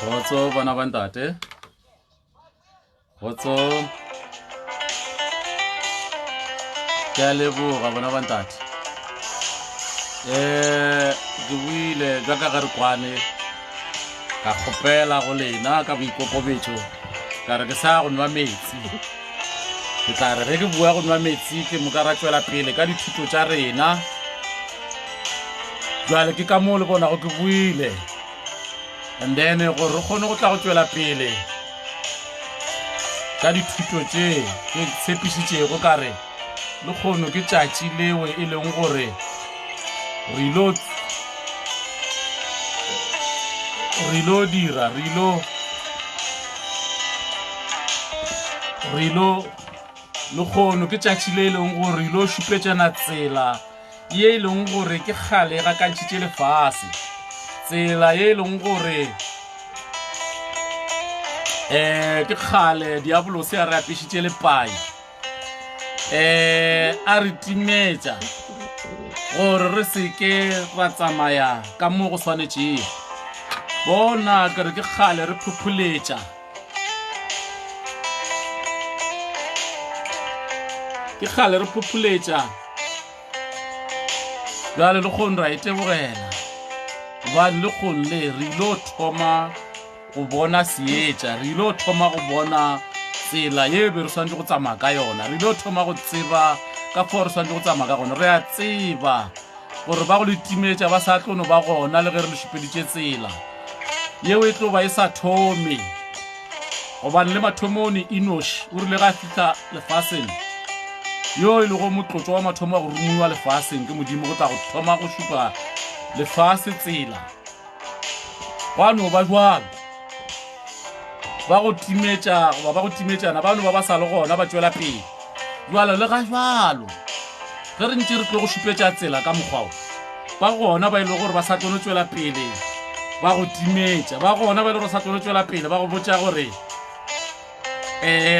Kgotso bana ba ntate. Kgotso. Ke a leboga bana ba ntate. Ke buile jaaka ga re kwane ka kgopela go lena ka boikokobetso ka re ke sa go nwa metsi. Ke tla re ge ke bua go nwa metsi ke mo ka ra tswela pele ka dithuto tša rena. Jwale ke ka moo le bona go ke buile and then gore re kgone go tla go tswela pele ka dithuto tše ke tshepišitšego ka re le kgono ke tšatši leo e leng gore re ilo dira le kgono ke tšatši le e leng gore re ilo šupetšana tsela ye e leng gore ke kgale ga kantšhitše lefase, tsela ye e leng gore ke kgale Diabolose a re apešitše lepai, a re timetša gore re seke ra tsamaya ka mo go swanetšego. Bona ke re ke kgale re phopholetša jale le kgone ra itebogela gobane le kgone le re ilo thoma go bona seetša, re ilo thoma go bona tsela ye be re swantse go tsamaya ka yona, re ilo thoma go tseba ka fao re swantse go tsamaya ka gona. Re a tseba gore ba go le timetša ba sa tlono ba gona le ge re le šupeditše tsela yeo e tlo ba e sa thome gobane le mathomone Enosh o rile ga a fitlha lefaseng yo e lego motlotso wa mathomo wa go rumiwa lefaseng ke modimo go tla go thoma go šupa lefase tsela. Gwa no ba jwalo ba go timetšana ba no ba sa le gona ba tšwela pele. Jwalo le ga jwalo ge re ntše re tlo go šupetša tsela ka mokgwao ba gona ba e le gore ba sa tlono tšwela pele ba go timetša, ba gona ba e le gore sa tlono tšwela pele ba go botša gore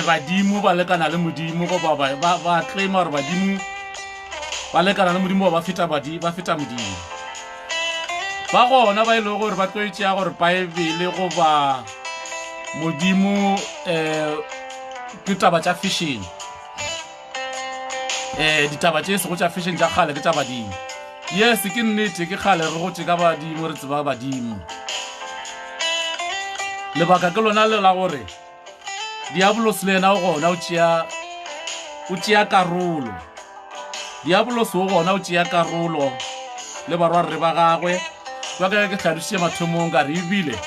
badimo ba lekana le modimo goba ba claima gore badimo ba lekana le modimo ba feta modimo. Ba gona ba e le gore ba tlo etšea gore Baebele goba modimo ke taba tša fashion, ditaba tše sego tša fashion tša kgale ke tša badimo. Yes, ke nnete ke kgale re gotše ka badimo re tseba badimo. Lebaka ke lona le la gore Diabolose le yena o gona o tšea karolo. Diabolose o gona o tšea karolo le barwarre ba gagwe ba ke hlalošitše mathomong ka re ebile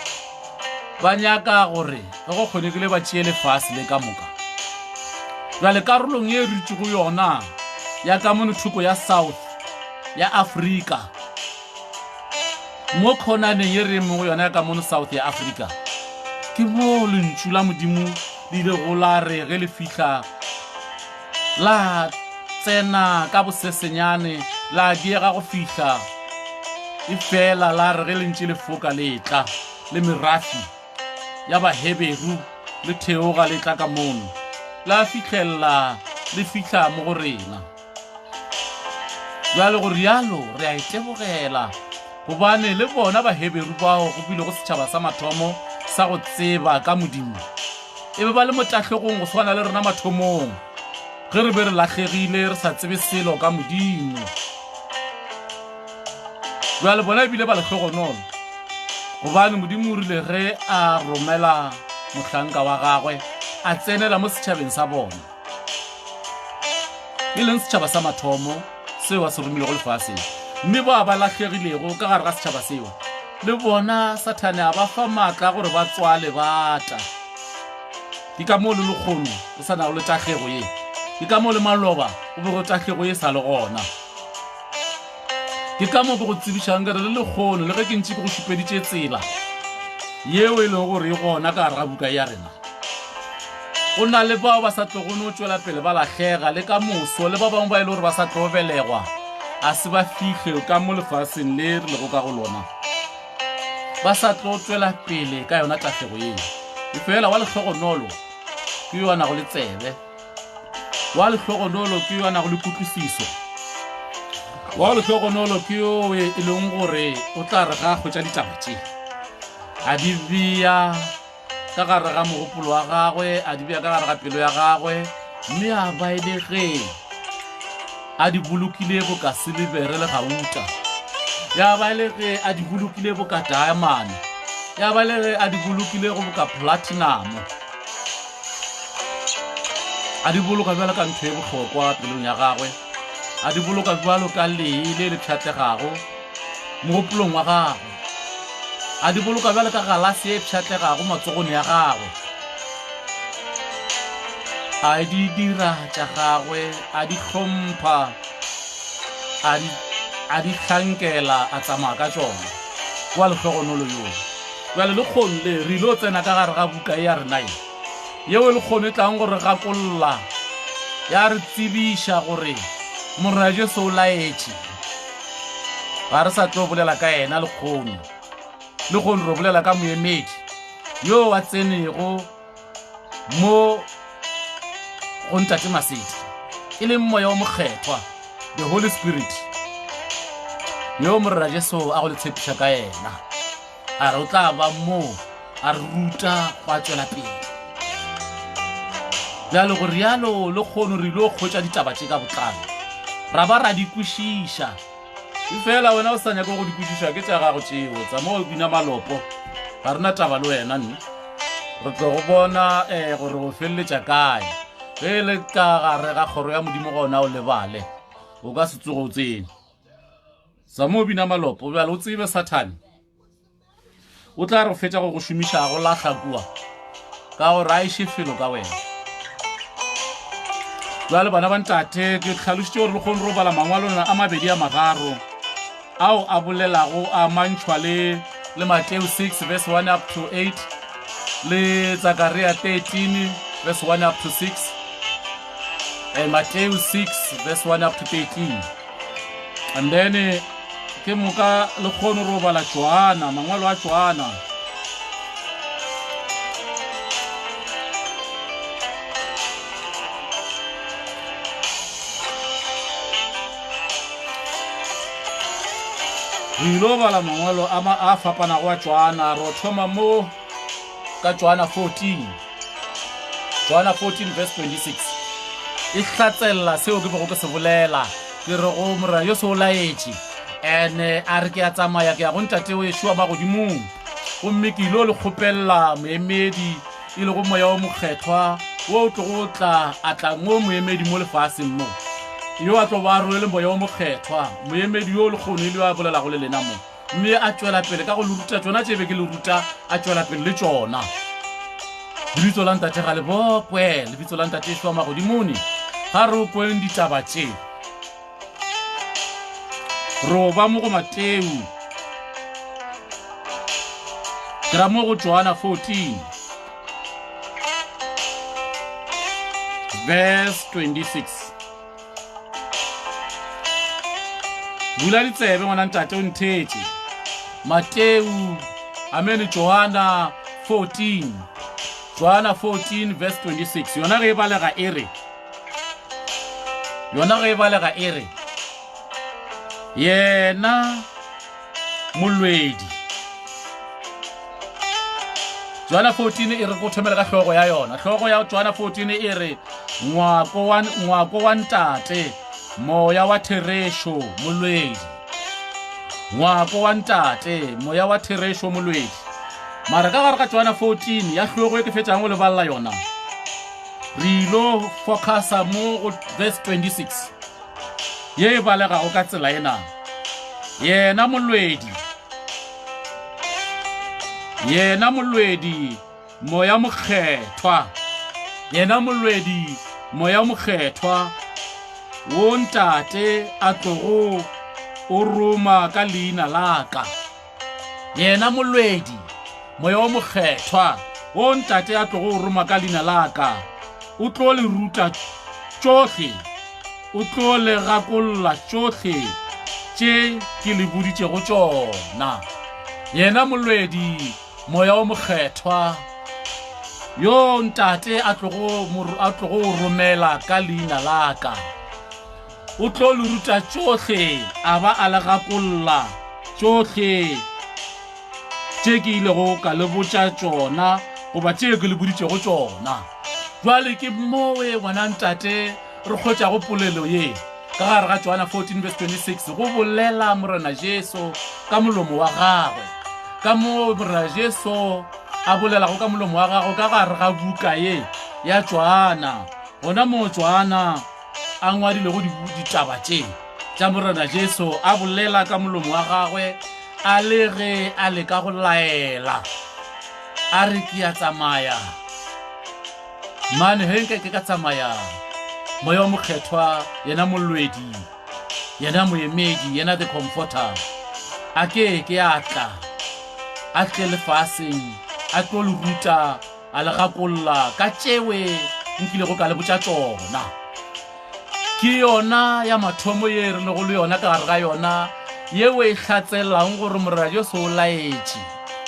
ba nyaka gore ge go kgonegile ba tšee lefase le ka moka. Jwale karolong ye re itše go yona ya ka mono thoko ya South ya Afrika mo khonaneng ye re mo yona ya ka mono South ya Afrika ke mo lentšu la modimo le ile go la re ge le fihla la tsena ka bosesenyane la diega go fihla e fela la re ge le ntše le foka le tla le merafi ya Baheberu le theoga le tla ka mono la fitlhella le fihla mo go rena. Jwale gore yalo re a itebogela gobane le bona Baheberu bao go bile go setšhaba sa mathomo sa go tseba ka modimo e be ba le motlatlhegong go swana le rena mathomong ge re be re latlhegile re sa tsebe selo ka modimo. Jwale bona ebile ba letlhogonolo gobane modimo o rile ge a romela mohlanka wa gagwe a tsenela mo setšhabeng sa bona e leng setšhaba sa mathomo seo a se romile go lefaseng, mme ba latlhegilego ka gare ga setšhaba seo le bona Sathane a ba fa maatla gore ba tswale bata. Ke ka moo le lekgono le sa nago le tatlhego ye, ke ka moo le maloba o be go tatlhego ye sa le gona. Ke ka moo ke go tsebišang kere le lekgono le ge ke ntše ke go šupeditše tsela yeo e leng gore e gona ka gare ga buka ya rena. Go na le bao ba sa tlogono tšwela pele ba latlhega le ka moso le ba bangwe ba e le gore ba sa tlo belegwa a se ba fihle ka mo lefaseng le re lego ka go lona, ba sa tlo tšwela pele ka yona tatlhego yeo. E fela wa lehlogonolo ke yo a nago le tsebe, wa lehlogonolo ke yo a nago le kutlwisiso, wa lehlogonolo ke yo e leng gore o tla re ga go tša ditaba tše a di bea ka gare ga mogopolo wa gagwe a di bea ka gare ga pelo ya gagwe mme a baelege a di bolokile bo ka silivere le gauta ya baelege a di bolokile bo ka diamond ya baelege a di bolokile go bo ka platinum a di boloka bjalo ka ntho e bohlokwa pelong ya gagwe a di boloka bjalo ka leele le pšhatlegago mogopolong wa gagwe a di boloka bjalo ka galase e pšhatlegago matsogong ya gagwe a di dira tša gagwe a di hlompha a di hlankela a tsamaya ka tšona kwa lehlogonolo yoo bjale le kgono le re ile o tsena ka gare ga buka e ya rena yeo le kgono e tlang gore gakolola ya re tsebiša gore morena Jesu o laetše ga re sa tlo bolela ka ena le kgono re bolela ka moemedi yo wa tsenego mo go ntate Masedi e leng moya o mokgethwa the Holy Spirit yo morena Jesu a go le tshepiša ka ena a re o tla ba mo a re ruta go a tswela pele bjalo gore yalo le kgono re ile go kgwetša ditaba tše ka botlalo ra ba ra di kwešiša e fela wena o sa nyaka go di kwešiša ke tša gago tšeo tsa mo o bina malopo ga rena taba le wena nne re tlo go bona gore go feleletša kae ge le ka gare ga kgoro ya modimo gona o lebale o ka se tsogo o tsene sa mo o bina malopo bjale o tsebe Sathane o tla re fetša go go šomiša go latlha kua ka gore a iše felo ka wena bjale bana ba ntate ke tlhalošitše gore le kgone ro bala mangwalona a mabedi a magaro ao a bolelago a mantšhwa le Mateo 6 verse 1 up to 8 le Zakaria 13 verse 1 up to 6 and Mateo 6 verse 1 up to 13 and then ke moka le kgone ro bala Joana mangwalo a Joana re ilo bala mangwalo a fapanago a Joana ro thoma mo ka Joana 14 verse 26 e hlatsella seo ke bego ke se bolela ke re go morena Jesu o laetše ene a re ke a tsamaya ke ya go ntate o Yeshua magodimong gomme ke ilo le kgopella moemedi e le go moya o mokgethwa wo o tlo go tla a tla mo moemedi mo lefaseng mo yo a tlo ba rwele moya o mokgethwa moemedi yo le kgono ile a bolela go le lena mo mme a tšwela pele ka go le ruta tšona tšebe ke le ruta a tšwela pele le tšona lebitso la ntate ga le bopwe lebitso la ntate Yeshua magodimone ga re o kweng ditaba tše ro ba mo go Mateo ke ra mo go Joana 14 verse 26 bula ditsebe ngwana ntate o nthetše Mateo Joana 14 verse 26 yona ge e balega e re yena molwedi Joana 14 e re go thomela ka hlogo ya yona hlogo ya Joana 14 e re ngwako wa ntate moya wa theresho molwedi ngwako wa ntate moya wa theresho molwedi mara ka gare ka Joana 14 ya hlogo e ke fetšang go lebala yona re ilo focusa mo go verse 26 ye e balegago ka tsela ena yena molwedi moya mokgethwa wo ntate a tlogo o roma ka leina laka yena molwedi moya o mokgethwa wo ntate a tlogo o roma ka leina laka o tlo le ruta tšohle o tlo le gakolola tšohle tše ke le boditšego tšona yena molwedi moya o mokgethwa yo ntate a tlogo o romela ka leina laka o tlo le ruta tšohle a ba a le gakolola tšohle tše ke ile go ka le botša tšona goba tše ke le boditšego tšona jwale ke mowe ngwana ntate re kgotša go polelo ye ka gare ga Johana 14:26 go bolela morena Jesu ka molomo wa gagwe ka mo morena Jesu a bolelago ka molomo wa gagwe ka gare ga buka ye ya Johana gona mo Johana a ngwadile go ditaba tše tša morena Jesu a bolela ka molomo wa gagwe a le ge a le ka go laela a re ke a tsamaya mane he nke ke ka tsamaya moya wa mokgethwa yena molwedi yena moemedi yena the comforter a ke a tla a tle lefaseng a tlo le ruta a le gakolla ka tšewe nkile go ka le botša tšona ke yona ya mathomo ye re le go le yona ka gare ga yona yeo e hlatselelang gore morena Jesu o laetše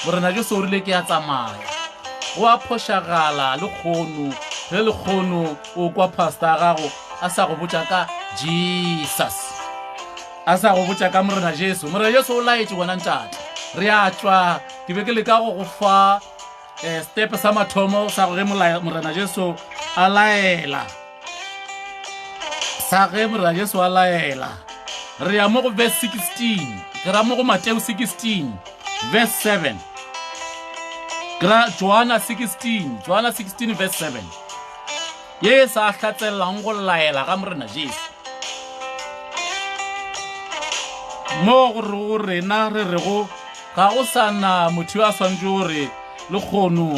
morena Jesu o rile ke a tsamaya go a phošagala le kgono ge le kgono o kwa pastor gago a sa go botša ka Jesus a sa go botša ka morena Jesu o laetše gona ntate re a tšwa ke be ke le ka go fa step sa mathomo sa ge morena Jesu a laela sa ge morena Jesu a laela re ya mo go verse 16 ke ra mo go Mateo 16 verse 7 Johana 16 verse 7 ye sa hlatselelang go laela ga morena Jesu mo go rena re rego ga go sana motho a swantse gore le kgono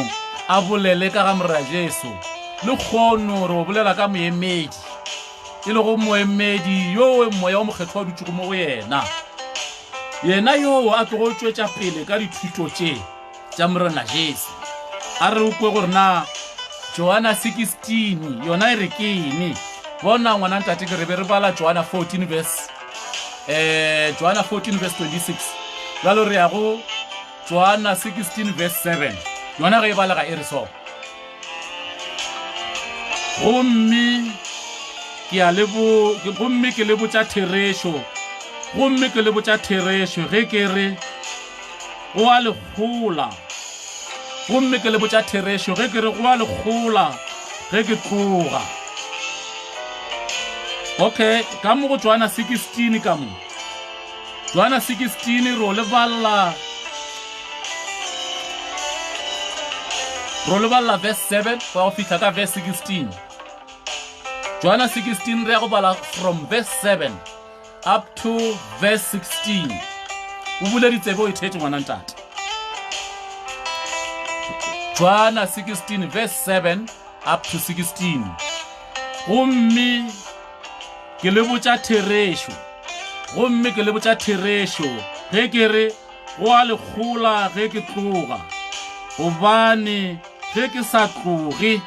a bolele ka ga morena Jesu le kgono re o bolela ka moemedi e le go moemedi yo moya o mokgethwa dutse go mo go yena yo a tlo go tšwetša pele ka dithuto tše tša morena Jesu a re o kwe gore na Johana 16 yona e re ke eng bona ngwana ntate ke re be re bala Johana 14 verse 26 jalo re ya go Johana 16 verse 7 yona ge e bala ga e re so gomme ke le botša therešo ge ke re go a le gola gomme ke le botša therešo ge ke re go a le gola ge ke tloga okay ka mo go Johana 16 ka mo Johana 16 ro le balla verse 7 go go fihla ka verse 16 Johana 16 re ya go bala from verse 7 up to verse 16 o bule ditsebe o ithetše ngwana ntate Johana 16 verse 7 up to 16 gomme ke le botša therešo ge ke re go a le gola ge ke tloga gobane ge ke sa tloge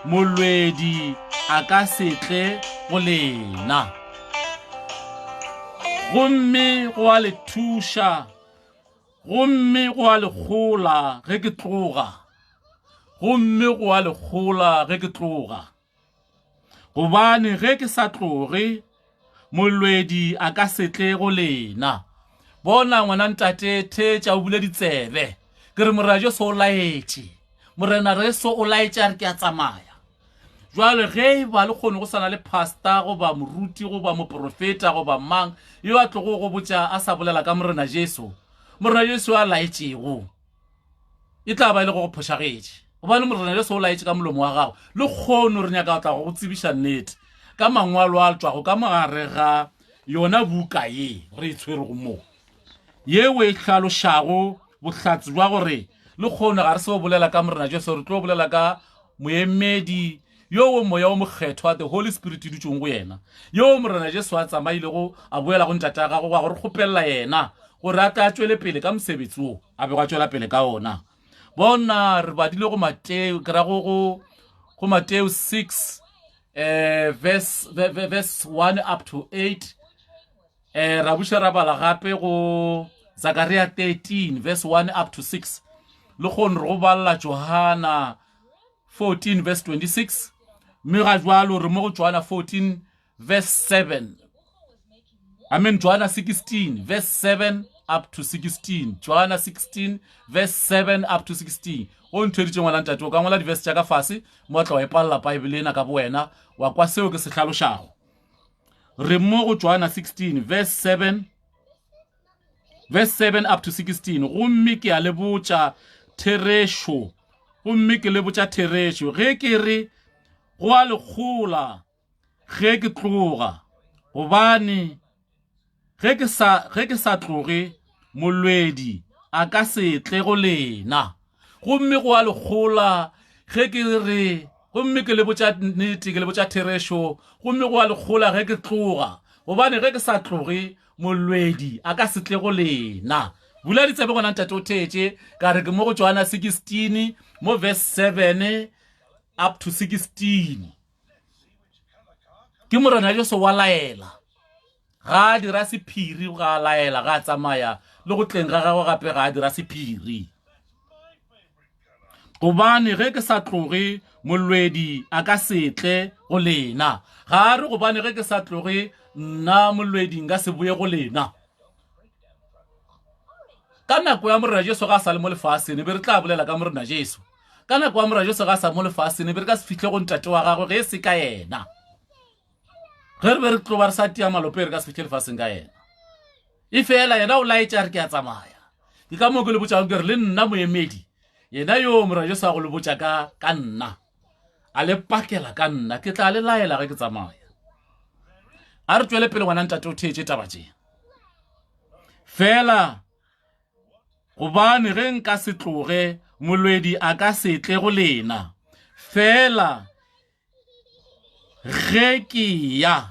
molwedi a ka setle go lena gomme go a le thuša gomme go a le gola ge ke tloga gobane ge ke sa tloge molwedi a ka setle go lena bona ngwana ntate thetša o bule ditsebe ke re morena Jesu o laetše morena Jesu o laetše a re ke a tsamaya jwale ge e ba le kgone go sana le pastor goba moruti goba moprofeta goba mang yo a tlogo go botša a sa bolela ka morena Jesu a laetšego e tla ba e le go phošagetše gobane morena Jesu o laetše ka molomo wa gago le kgono re nyaka tla go tsebiša nnete ka mangwalo a tšwago ka mogare ga yona buka ye re e tshwerego mo yeo e hlalošago bohlatsi jwa gore le kgono ga re se bo bolela ka morena Jesu re tlo bolela ka moemedi yo moya o mokgethwa the Holy Spirit dutšong go yena yo morena Jesu a tsamailego a boela go ntata gago ga gore kgopelela yena gore a tla tšwele pele ka mosebetsi o a be ga tšwela pele ka ona bona re badile go Mateo ke ra go Mateo 6 verse 1 up to 8 ra buša ra bala gape go Zakaria 13 verse 1 up to 6 le kgone re go balla Johana 14 verse 26 mme ga jwalo re mo go Johana 14 verse 7 Johana 16 verse 7 up to 16. Joanna 16 verse 7 up to 16. O ntsheditse ngwana ntate o ka ngola di-verse tša ka fase mo tla wa epalla Bible ena ka boena wa kwa seo ke se hlalošago. Re mo go Joanna 16 verse 7 up to 16. Gomme ke a le botša Teresho. Gomme ke le botša Teresho. Ge ke re go a lekgola ge ke tloga gobane ge ke sa tloge molwedi a ka se tle go lena. Gomme go a lekgola ge ke re gomme ke le botša nnete ke le botša Teresho. Gomme go a lekgola ge ke tloga gobane ge ke sa tloge molwedi a ka se tle go lena. Bula ditsebe gona ntate o thetše ka re ke mo go Joanna 16 mo verse 7 up to 16. Ke morena Jesu wa laela ga dira sephiri ga laela ga tsamaya le go tleng ga gagwe gape ga dira sephiri. Gobane ge ke sa tloge molwedi a ka setle go lena. Ga re gobane ge ke sa tloge nna molwedi nka se boye go lena. Ka nako ya morena Jesu ga sa le mo lefaseng be re tla bolela ka morena Jesu. Ka nako ya morena Jesu ga sa mo lefaseng be re ka se fihle go ntate wa gagwe ge se ka yena. Ge re tlo ba re sa tia malope re ka se fihle lefaseng ka yena. E fela yena o laetša re ke a tsamaya. Ke ka mo ke le botša ke re le nna moemedi yena yo morena Jesu a go le botša ka nna a le pakela ka nna ke tla le laela ge ke tsamaya. A re tšwele pele ngwana ntate o thetše taba tše. Fela gobane ge nka se tloge molwedi a ka se tle go lena. Fela ge ke ya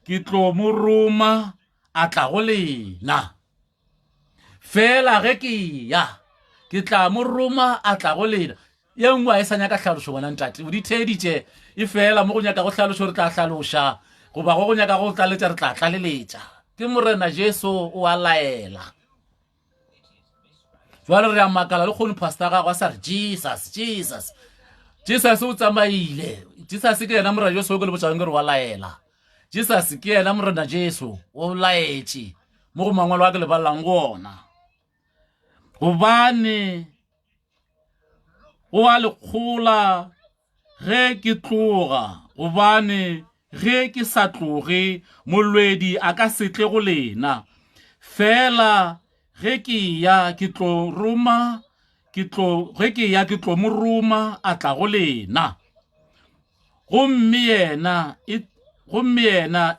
ke tlo mo roma a tla go lena. Fela ge ke ya ke tla mo roma a tla go lena. Ye nngwe a e sa nyaka hlalošo ngwana ntate o di theditše e fela mo go nyaka go hlalošo re tla hlaloša goba go nyaka go tlaletša re tla tlaleletša. Ke morena Jesu o a laela. Jwale re a makala le kgone pastor gagwe a sa re Jesus o tsamaile. Jesus ke yena morena Jesu o ke le botšang ke re wa laela. Jesus ke yena morena Jesu o laetše mo go mangwalo a ke le balalang go ona. Gobane o a lekgola ge ke tloga gobane ge ke sa tloge molwedi a ka se tle go lena. Fela ge ke ya ke tlo mo roma a tla go lena. Gomme yena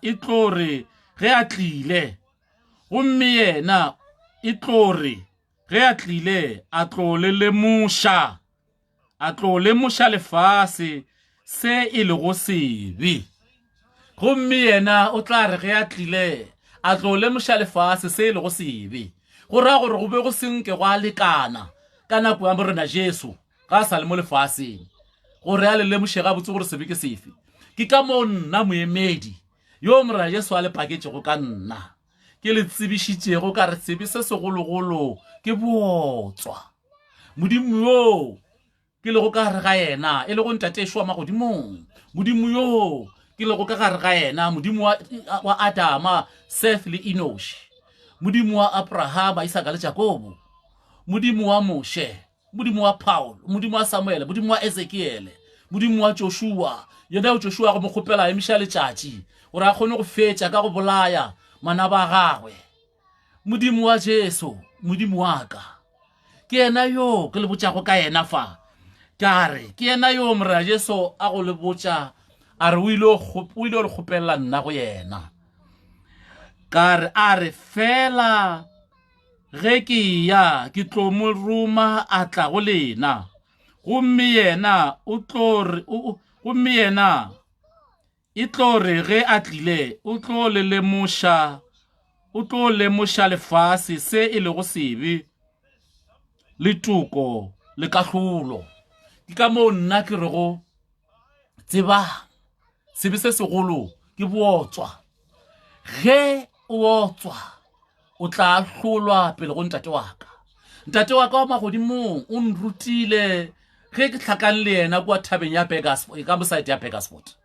e tlo re ge a tlile. Gomme yena e tlo re ge a tlile a tlo lemoša lefase se e le go sebe. Gomme yena o tla re ge a tlile a tlo lemoša lefase se e le go sebe. Go ra gore go be go senke go a lekana ka nako ya morena Jesu ga a sa le mo lefaseng gore a le lemoše gabotse gore sebe ke sefe. Ke ka mo nna moemedi yo morena Jesu a le paketšego ka nna ke le tsebišitšego ka re sebe se segologolo ke bootswa. Modimo yo ke le go ka re ga yena e le go ntate Ešo wa magodimong. Modimo yo ke le go ka gare ga yena modimo wa Adama, Seth le Enosh, modimo wa Abrahama, Isaka le Jakobo, modimo wa Moshe, modimo wa Paul, modimo wa Samuel, modimo wa Ezekiel, modimo wa Joshua. Yena o Joshua go mo kgopela emiša letšatši gore a kgone go fetša ka go bolaya mana ba gagwe. Modimo wa Jesu, modimo wa ka ke yena yo ke le botšago ka yena fa. Ka re ke yena yo morena Jesu a go le botša a re o ile le kgopelela nna go yena. Ka re a re fela ge ke ya ke tlo mo roma a tla go lena. Gomme yena e tlo re ge a tlile o tlo lemoša lefase se e le go sebe le toko le kahlolo. Ke ka mo nna ke re go tseba sebe se segolo ke bootswa. Ge o otswa o tla hlolwa pele go ntate wa ka. Ntate wa ka wa magodimong o nrutile ge ke tlhakane le yena kwa thabeng ya Pegasfort, ka mosite ya Pegasfort.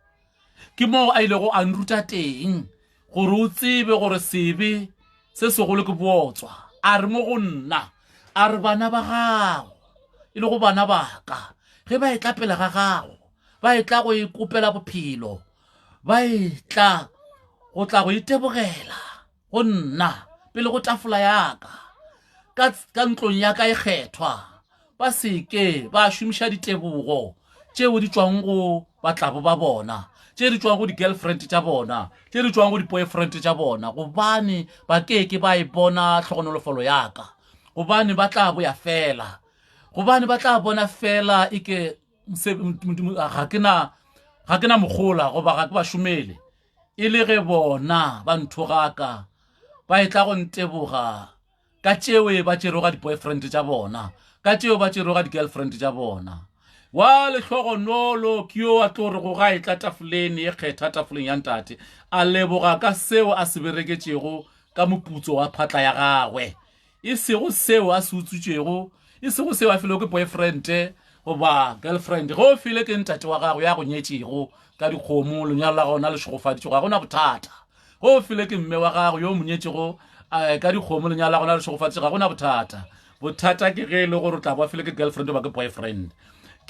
Ke mo a ile go a nruta teng gore o tsebe gore sebe se segolo ke bootswa a re mo go nna a re bana ba gago e le go bana baka ge ba etla pele ga gago ba etla go ikopela bophelo ba etla go tla go itebogela go nna pele go tafola yaka ka ntlong ya ka e kgethwa ba seke ba šomiša ditebogo tšeo di tswang go batlabo ba bona tše di tswang go di-girlfriend tša bona tše di tswang go di-boyfriend tša bona gobane ba keke ba e bona tlhogonolofolo yaka gobane ba tla boya fela gobane ba tla bona fela eke ga ke na mogola goba ga ke ba šomele e le ge bona ba nthogaka ba etla go nteboga ka tšeo ba tšeroga di-boyfriend tša bona ka tšeo ba tšeroga di-girlfriend tša bona wa lehlogonolo ke yo a tlo re go ga e tla tafoleng e kgetha tafoleng ya ntate a leboga ka seo a se bereketšego ka moputso wa phatla ya gagwe e sego seo a se utswitšego e sego seo a file ke boyfriend goba girlfriend ge o file ke ntate wa gago ya go nyetšego ka dikgomo lenyalo la gona le šogofaditšego ga gona bothata ge o file ke mme wa gago yo o monyetšego ka dikgomo lenyalo la gona le šogofaditšego ga gona bothata bothata ke ge e le gore o tla boa file ke girlfriend ba ke boyfriend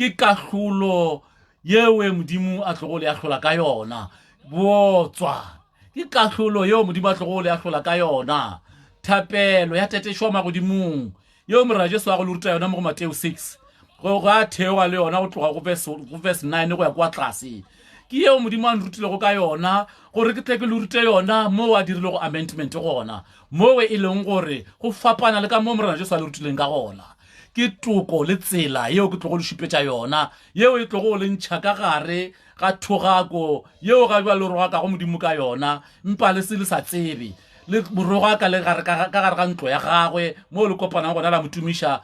ke kahlolo yeo modimo a tlogo le a hlola ka yona bootswa ke kahlolo yeo modimo a tlogo le a hlola ka yona thapelo ya tetešwa magodimong yeo morena Jesu a go le ruta yona mo go Mateo 6 go ga theoga le yona go tloga go verse 9 go ya kwa tlase ke yeo modimo a nrutilego ka yona gore ke tle ke le rute yona mo a dirile go amendment gona mo e leng gore go fapana le ka mo morena Jesu a le rutileng ka gona ke toko le tsela yeo ke tlogo le šupetša yona yeo e tlogo le ntšha ka gare ga thogako yeo ga bja le roga ka go modimo ka yona mpa le se le sa tsebe le moroga ka gare ga ntlo ya gagwe mo le kopanang gona la motumiša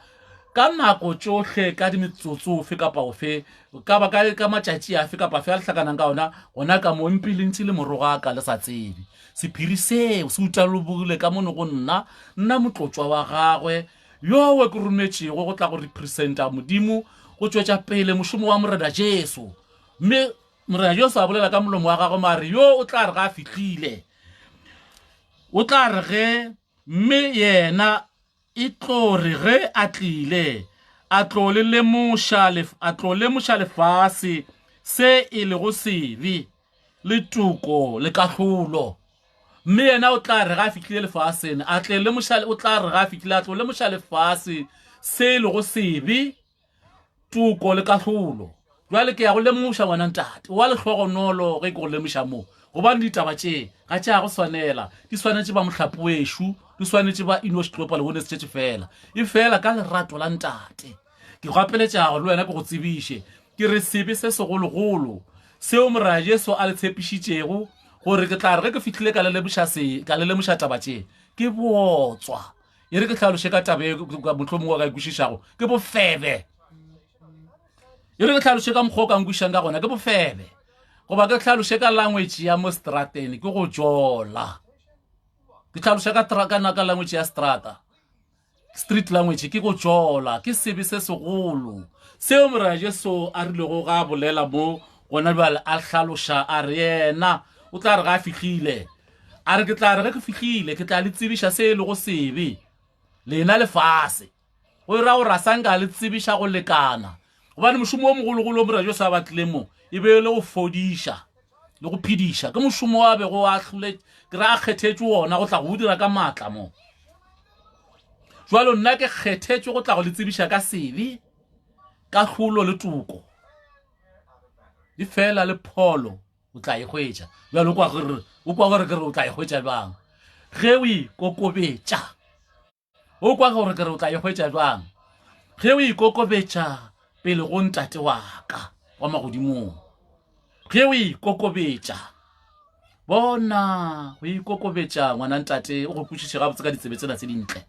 ka nako tšohle ka dimetsotso ofe kapa ofe ka ba ka matšatši afe kapa fe a le hlakanang ka ona gona ka mo mpe le ntse le moroga ka le sa tsebe sephiri seo se utalobogile ka mono go nna motlotswa wa gagwe yo we ke rometšego go tla go representa modimo go tšwetša pele mošomo wa morena Jesu mme morena Jesu a bolela ka molomo wa gagwe mare yo o tla re ga a fihlile o tla re ge mme yena e tlo re ge a tlile a tlo lemoša lefase se e lego sebe le toko le kahlolo mme yena o tla re ga a fihlile lefaseng o tla re ga a fihlile a tlo lemoša lefase se e lego sebe toko le kahlolo jwale ke ya go lemoša ngwana ntate wa lehlogonolo ge ke go lemoša moo gobane ditaba tše ga tša go swanela di swanetše ba mohlapo wešo di swanetše ba inošitlopa le bone setšetše fela e fela ka lerato la ntate ke gapeletšago le wena ke go tsebiše ke re sebe se segologolo seo morena Jesu a le tshepišitšego gore ke tla re ge ke fihlile ka le lemoša taba tše ke bootswa e re ke tlhaloše ka tabe mohlomong wa ka ikwešišago ke bofebe e re ke tlhaloše ka mokgwa o ka nkwešišang ka gona ke bofebe goba ke tlhaloše ka language ya mo strateng ke go jola ke tlhaloše ka language ya street language ke go jola ke sebe se segolo seo morena Jesu a rilego ga bolela mo gona bjale a hlaloša a re yena o tla re ga a fihlile a re ke tla re ge ke fihlile ke tla le tsebiša se e lego sebe lena lefase go ira gore a sanka le tsebiša go lekana gobane mošomo o mogologolo o morena Jesu a batlile mo e be le go fodiša le go phediša ke mošomo wa bego a hlole ke re a kgethetšwe wona go tla go dira ka maatla mo jwalo nna ke kgethetšwe go tla go le tsebiša ka sebe ka hlolo le toko di fela le pholo o tla ikgwetša bjalo o kwa gore ke re o tla ikgwetša bjang ge o ikokobetša o kwa gore ke re o tla ikgwetša bjang ge o ikokobetša pele go ntate wa ka wa magodimong ge o ikokobetša bona go ikokobetša ngwana ntate o go kwešiše gabotse ka ditsebe tsena tse dintle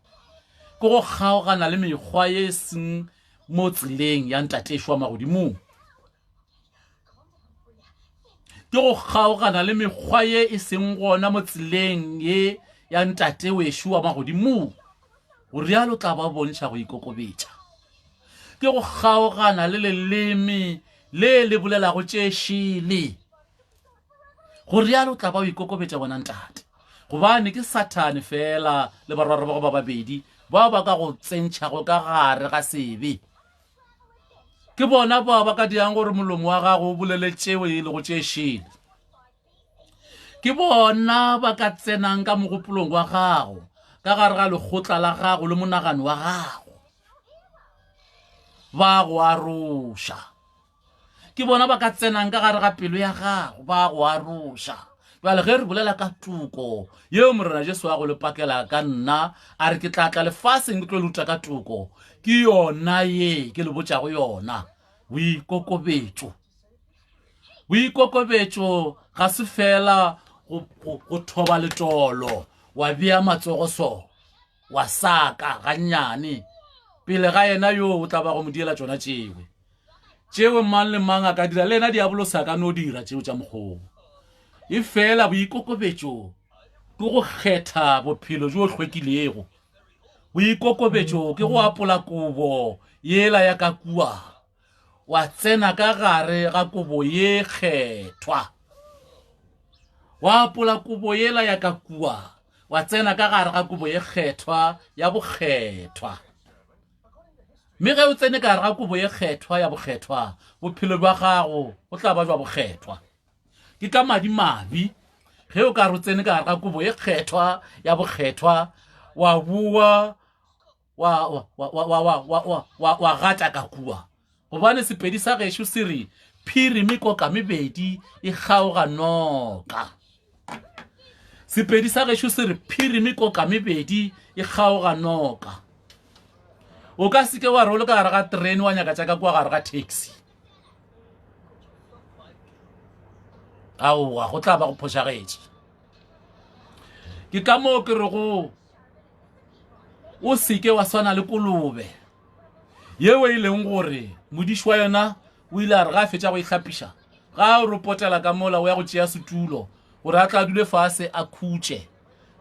ke go kgaogana le mekgwa ye seng mo tseleng ya ntate ešo wa magodimong ke go kgaogana le mekgwa ye e seng gona mo tseleng ye ya ntate wešo wa magodimong go rialo tla ba bontšha go ikokobetša ke go kgaogana le leleme le bolelago tše šele go rialo tla ba o ikokobetša bona ntate gobane ke Satan fela le barwara ba go ba babedi ba ba ka go tsentšhago ka gare ga sebe ke bona ba ka diang gore molomo wa gago o bolele tšeo e le go tšešile ke bona ba ka tsenang ka mogopolong wa gago ka gare ga lekgotla la gago le monagano wa gago ba go aroša ke bona ba ka tsenang ka gare ga pelo ya gago ba go aroša bale ge re bolela ka tuko yeo morena Jesu wa go le pakela ka nna a re ke tlatla lefaseng ke tlo luta ka tuko ke yona ye ke le botšago yona boikokobetšo ga se fela go thoba letolo wa bea matsogo so wa saka gannyane pele ga yena yo o tla ba go modiela tšona tšewe mang le mang a ka dira le yena diabolosa ka no dira tšeo tša mokgobo e fela boikokobetšo ke go kgetha bophelo jo hlwekilego boikokobetšo ke go apola kobo yela ya ka kua wa tsena ka gare ga kobo ye kgethwa wa apola kobo yela ya ka kua wa tsena ka gare ga kobo ye kgethwa ya bokgethwa mme ge o tsene ka gare ga kobo ye kgethwa ya bokgethwa bophelo bja gago go tla ba jwa bokgethwa ke ka madimabi ge o ka re o tsene ka gare ga kobo ye kgethwa ya bokgethwa wa bua wa gata ka kua gobane sepedi sa gešo se re phirimi koka mebedi e kgaoga noka sepedi sa gešo se re phirimi koka mebedi e kgaoga noka o ka seke wa re o le ka gare ga terene wa nyaka tša ka kua gare ga taxi aowa go tla ba go phošagetše ke ka moo ke re go o seke wa swana le kolobe yeo e leng gore modiši wa yona o ile a re ga a fetša go ihlapiša ga o repotela ka mola o ya go tšea setulo gore a tla dule fase a khutše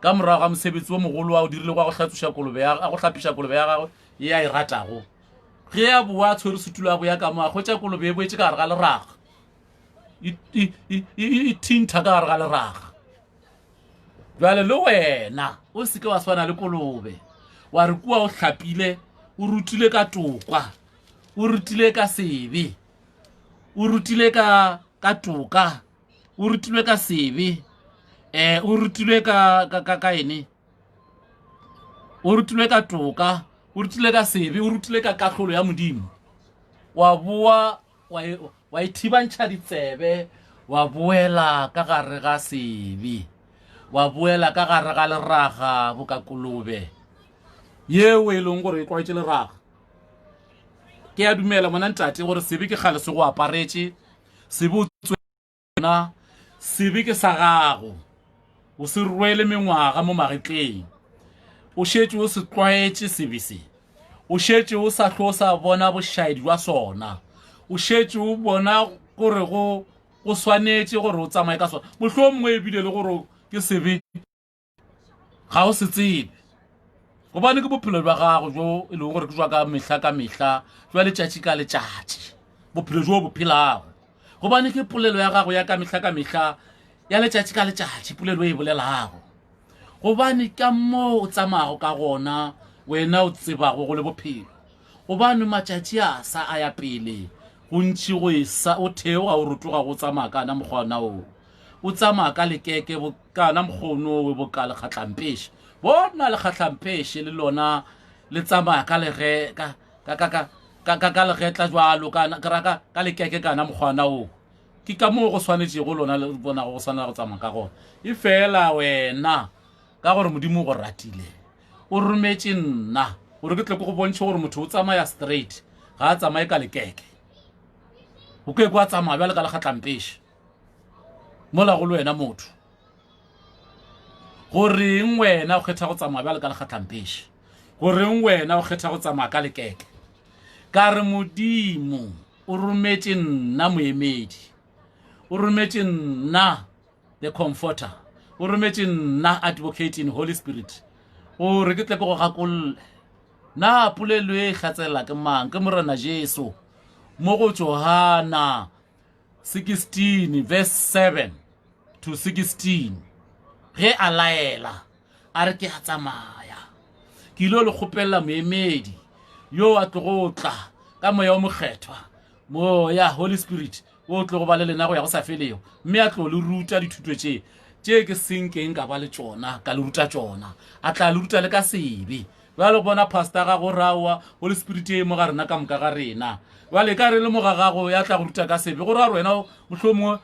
ka morago ga mosebetsi wo mogolo wa o dirile go a go hlapiša kolobe ya gagwe ye a e ratago ge a boa a tshwere setulo a boya ka mo a kgwetša kolobe e boetse ka gare ga leraga e thintha ka gare ga leraga jale le wena o seke wa swana le kolobe wa re kua o hlapile o rutile ka toka o rutile ka sebe o rutile ka toka o rutile ka sebe o rutile ka ene o rutile ka toka o rutile ka sebe o rutile ka katlholo ya modimo wa boa wa ithibantšha ditsebe wa boela ka gare ga sebe wa boela ka gare ga leraga boka kolobe yeo e leng gore e tlwaetše leraga ke a dumela mona ntate gore sebe ke kgale se go aparetše sebe o tswena sebe ke sa gago o se rwele mengwaga mo magetleng o šetše o se tlwaetše sebe se o šetše o sa tlo sa bona bošaedi jwa sona o šetše o bona gore go swanetše gore o tsamaye ka sona mohlomongwe ebile le gore ke sebe ga o se tsebe gobane ke bophelo jwa gago jo e leng gore ke jwa ka mehla jwa letšatši ka letšatši bophelo jo bo phelago gobane ke polelo ya gago ya ka mehla ya letšatši ka letšatši polelo e bolelago gobane ka mo o tsamago ka gona wena o tsebago go le bophelo gobane matšatši a sa a ya pele go ntši go esa o theo ga o rotoga go tsamaya kana mokgwana o tsamaya ka lekeke kana mokgono o bo ka lekgatlampešhe bona lekgatlampešhe le lona le tsamaya ka legetla jwalo ka lekeke kana mokgwana o ke ka moo go swanetšego lona le bona go swanela go tsamaya ka gona e fela wena ka gore modimo o go ratile o rometše nna gore ke tle ko go bontšhe gore motho o tsamaya straight ga a tsamaye ka lekeke o ke kwa tsamaya bjale ka lekgatlampešhe mola go le wena motho goreng wena o kgetha go tsamaya bjale ka lekgatlampešhe goreng wena o kgetha go tsamaya ka lekeke ka re modimo o rometše nna moemedi o rometše nna the comforter o rometše nna advocate in Holy Spirit gore ke tle ke go gakololle na polelo e hlatselela ke mang ke morena Jesu mo go Johana 16 verse 7 to 16 ge a laela a re ke a tsamaya ke ilo le kgopella moemedi yo a tlo tla ka moya o mokgethwa moya Holy Spirit o tlo go ba le lena go ya go sa felego mme a tlo le ruta dithuto tše ke senkeng ka ba le tšona ka le ruta tšona a tla le ruta le ka sebe ba le bona pastor ga go rawa Holy Spirit e mo ga rena ka moka ga rena ba le ka re le mo ga gago ya tla go ruta ka sebe go ra wena mohlomongwe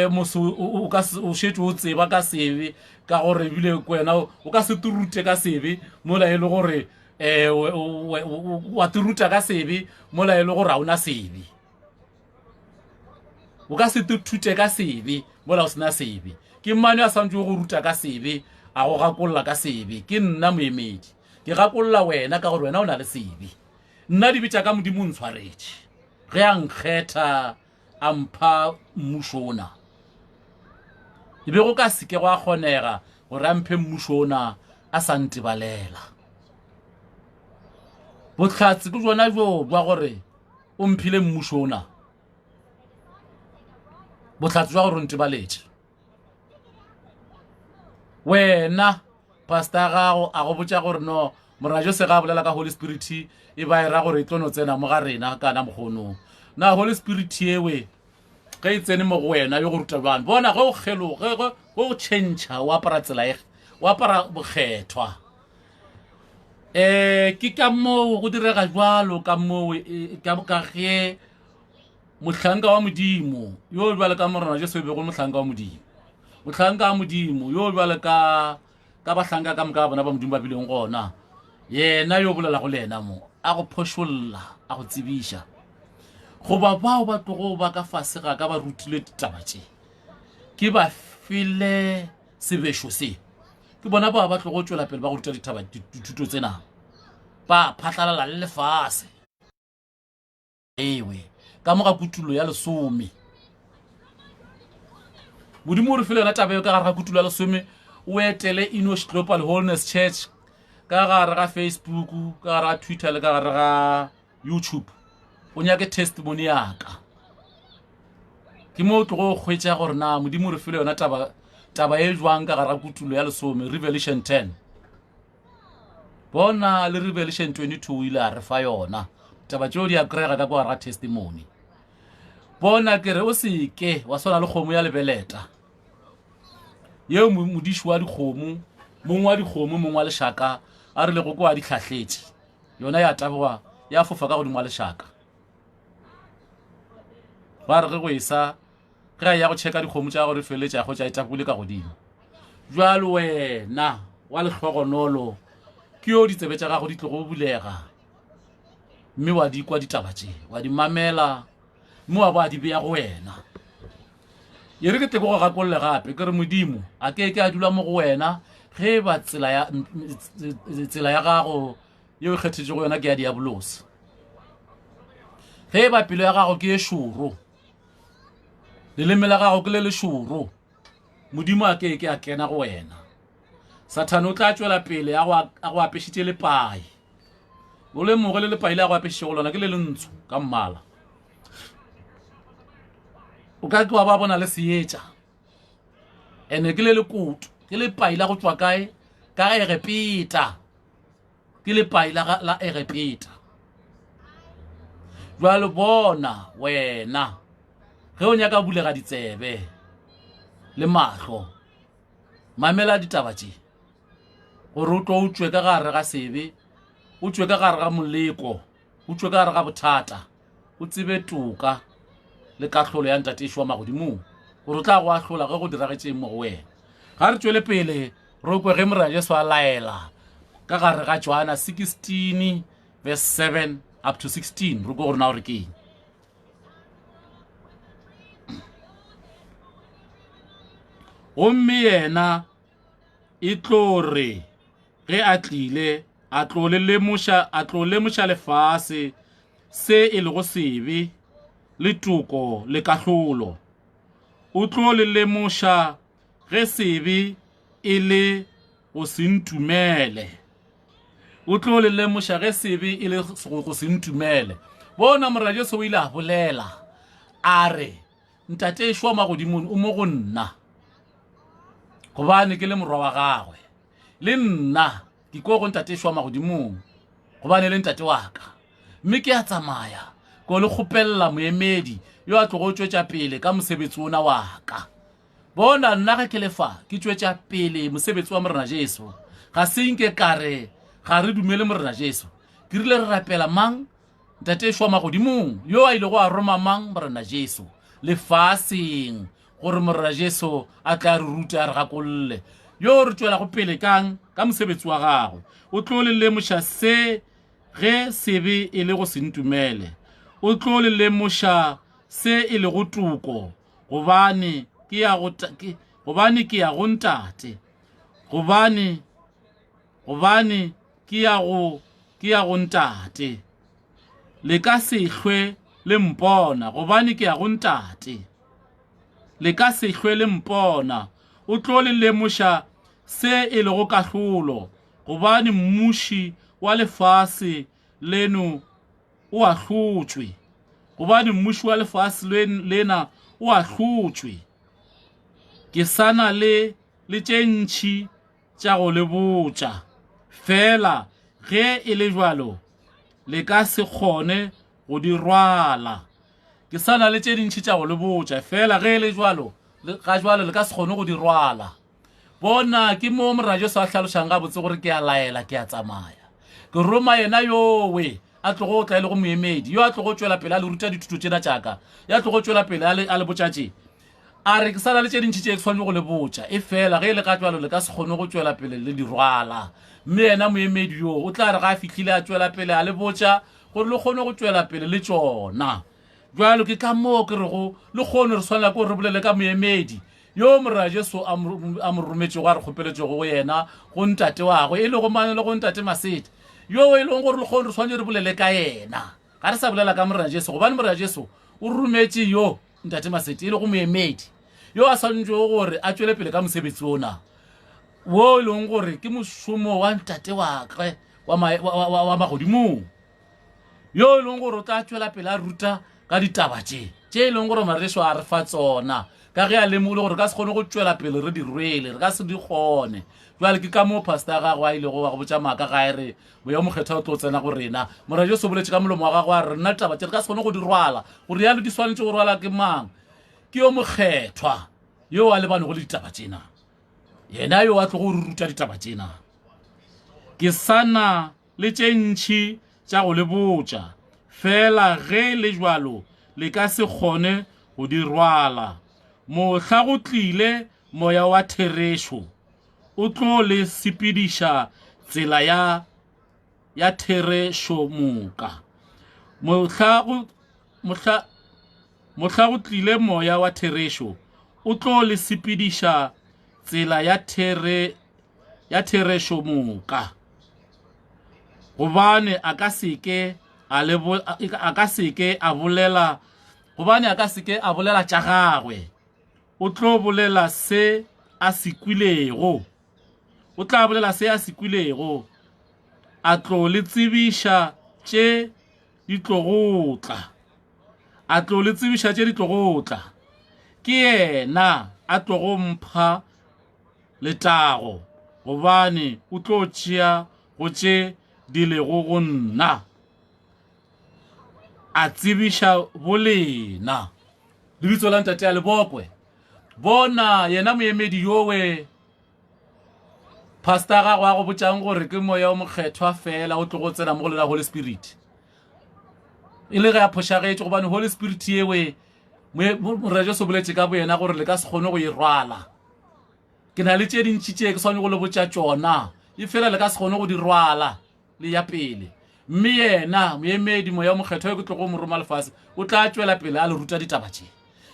moso o šetše o tseba ka sebe ka gore bile wena o ka se turute ka sebe mola e le gore wa turuta ka sebe mola e le gore a ona sebe o ka se thute ka sebe mola o sena sebe ke mane a santse go ruta ka sebe a go gakolola ka sebe ke nna moemedi ke gakolola wena ka gore wena o na le sebe nna di bitša ka modimo o ntshwaretše ge a nkgetha a mpha mmušona e be go ka seke go a kgonega gore a mphe mmušona a sa ntebalela botlhatsi ke jona jo bja gore o mphile mmušona botlhatsi jwa gore o ntebaletše wena pastor gago a go botša gore no morajo se ga a bolela ka Holy Spirit e ba e ra gore e tlo no tsena mo ga rena kana mokgonong na Holy Spirit ewe ge e tsene mo go wena yo go ruta bana bona ge o kgeloge go change wa apara tsela ege wa apara bokgethwa ke ka moo go direga jwalo ka moo ka ge mohlanka wa modimo yo jwale ka morona Jesu be go mohlanka wa modimo mohlanka wa modimo yo jwale ka bahlanka ka moka bona ba modimo ba bileng gona yena yo bolela go lena mo a go phošolla a go tsebiša goba bao ba tlogo ba ka fase ga ka ba rutile ditaba tše ke ba file sebešo se ke bona ba tlogo tšwela pele ba go ruta dithuto tsena ba phatlalala le lefase ewe ka moga kutulo ya lesome modimo o re file yona taba eo ka gare ga kutulo ya lesome o etele Enosh Global Wholeness Church ka gare ga Facebook ka gare ga Twitter le ka gare ga YouTube o nyake testimony yaka ke mo tlogo kgwetša gore na modimo o re file yona taba e jwang ka gare ga kutulo ya lesome Revelation 10 bona le Revelation 22 ile a re fa yona taba tšeo di a kry-ega ka kwa gare ga testimony bona ke re o seke wa swana le kgomo ya lebeleta yeo modiši wa dikgomo mongwe wa dikgomo mongwe wa lešaka a re lego kwa di tlhahletše yona ya taboga ya fofa ka godimo wa lešaka ba re ge go isa ge a ya go tšheka dikgomo tša gore feletša go tša etapole ka godimo jwalo wena wa lehlogonolo ke yo ditsebe tša gago di tlo go bulega mme wa di kwa ditaba tše wa di mamela mme wa ba di beya go wena ye re ke tle go gakololle gape ke re modimo a ke a dula mo go wena ge ba tsela ya gago yeo kgethetše go yona ke ya diabolos ge ba pelo ya gago ke e šoro leleme la gago ke le lešoro modimo a ke a kena go wena Satan o tla tšwela pele a go apešitše lepai o le moge le lepai le a go apešitše go lona ke le lentsho ka mmala o ka ke wa ba bona le seetša ene ke le lekutu ke lepai la go tšwa kae ka Egepeta ke lepai la Egepeta jwalo bona wena ge o nyaka bulega ditsebe le mahlo mamela ditaba tše gore o tlo o tšwe ka gare ga sebe o tšwe ka gare ga moleko o tšwe ka gare ga bothata o tsebe toka le kahlolo ya ntatešo wa magodimong gore o tla go ahlola ge go diragetšeng mo go wena ga re tšwele pele re kwe ge morajesu a laela ka gare ga Johana 16 verse 7 up to 16 re kwe gore na gore keng gomme yena e tlo re ge a tlile a tlo lemoša lefase se e lego sebe le toko le kahlolo o tlo le lemoša ge sebe e le go se ntumele o tlo le lemoša ge sebe e le go se ntumele bona morajesu o ile a bolela a re ntate šwa magodimong o mo go nna gobane ke le morwa wa gagwe le nna ke go ntate shwa magodimong gobane le ntate wa ka mme ke a tsamaya go le kgopella moemedi yo a tlo go tšwetša pele ka mosebetsi ona wa ka bona nna ga ke lefa ke tšwetša pele mosebetsi wa morena Jesu ga se nke kare ga re dumele morena Jesu ke rile re rapela mang ntate shwa magodimong yo a ile go a roma mang morena Jesu lefaseng gore morena Jesu a tla re ruta re gakolle yo re tšwela go pele kang ka mosebetsi wa gagwe o tlo le lemoša se ge sebe e le go se ntumele o tlo le lemoša se e le go tuko gobane ke ya go ntate gobane ke ya go ntate le ka se hlwe le mpona gobane ke ya go ntate le ka se hlwe le mpona o tlo le lemoša se e le go kahlolo gobane mmuši wa lefase leno o a hlotšwe gobane mmuši wa lefase lena o a hlotšwe ke sana le tše ntšhi tša go le botša fela ge e le jwalo le ka se kgone go di rwala ke sana le tše dintšhi tša go le botša fela ge e le jwalo ga jwalo le ka se kgone go di rwala bona ke mo morena Jesu a hlalošang ga botse gore ke a laela ke a tsamaya ke roma yena yowe a tlo go tla ile go moemedi yo a tlo go tšwela pele a le ruta dithuto tšena tšaka ya tlo go tšwela pele a le botšatše a re ke sana le tše dintšhi tše ke tshwanetse go le botša e fela ge e le ka jwalo le ka se kgone go tšwela pele le di rwala mme yena moemedi yo o tla re ga a fihlile a tšwela pele a le botša gore le kgone go tšwela pele le tšona jwalo ke ka moo ke rego le kgone re swanela ko re bolele ka moemedi yo morena Jesu a mo rometšego a re kgopeletšego go yena go ntate wagwe e le go mane le go ntate Masete yo e leng gore le kgone re swanetse re bolele ka yena ga re sa bolela ka morena Jesu gobane morena Jesu o rometše yo ntate Masete e le go moemedi yo a swanetšego gore a tšwele pele ka mosebetsi ona wo e leng gore ke mošomo wa ntate wagwe wa magodimong yo e leng gore o tla tšwela pele a ruta ka ditaba tše e leng gore morena Jesu a re fa tsona ka ge a lemogile gore ka se kgone go tšwela pele re di rwele re ka se di kgone jwale ke ka moo pastor ya gagwe a ile go wa go botša maaka ga e re boya mokgetha o tlo tsena go rena morena Jesu o boletše ka molomo wa gagwe a re nna taba tše re ka se kgone go di rwala gore yalo di swanetše go rwala ke mang ke yo mokgethwa yo a lebane go le ditaba tšena yena yo a tlo go ruta ditaba tšena ke sana le tše ntšhi tša go le botša fela ge le jwalo le ka se kgone go di rwala mohla go tlile moya wa therešo o tlo le sepediša tsela ya therešo moka mohla go tlile moya wa therešo o tlo le sepediša tsela ya therešo moka gobane a ka seke a bolela tša gagwe o tlo bolela se a se kwilego a tlo le tsebiša tše di tlo gotla ke yena a tlo go mpha letago gobane o tlo tšea go tše di lego go nna a tsebiša bolena lebitso la ntate a lebokwe bona yena moemedi yowe pastor ga go botšang gore ke moya o mokgethwa fela o tlo go tsena mo go lena Holy Spirit e le ge a phošagetše gobane Holy Spirit yewe morena Jesu boletše ka boyena gore le ka se kgone go e rwala ke na le tše dintšhi tše ke swane go le botša tšona e fela le ka se kgone go di rwala le ya pele mme yena moemedi moya o mokgethwa ke tlo go mo roma lefase o tla tšwela pele a le ruta ditaba tše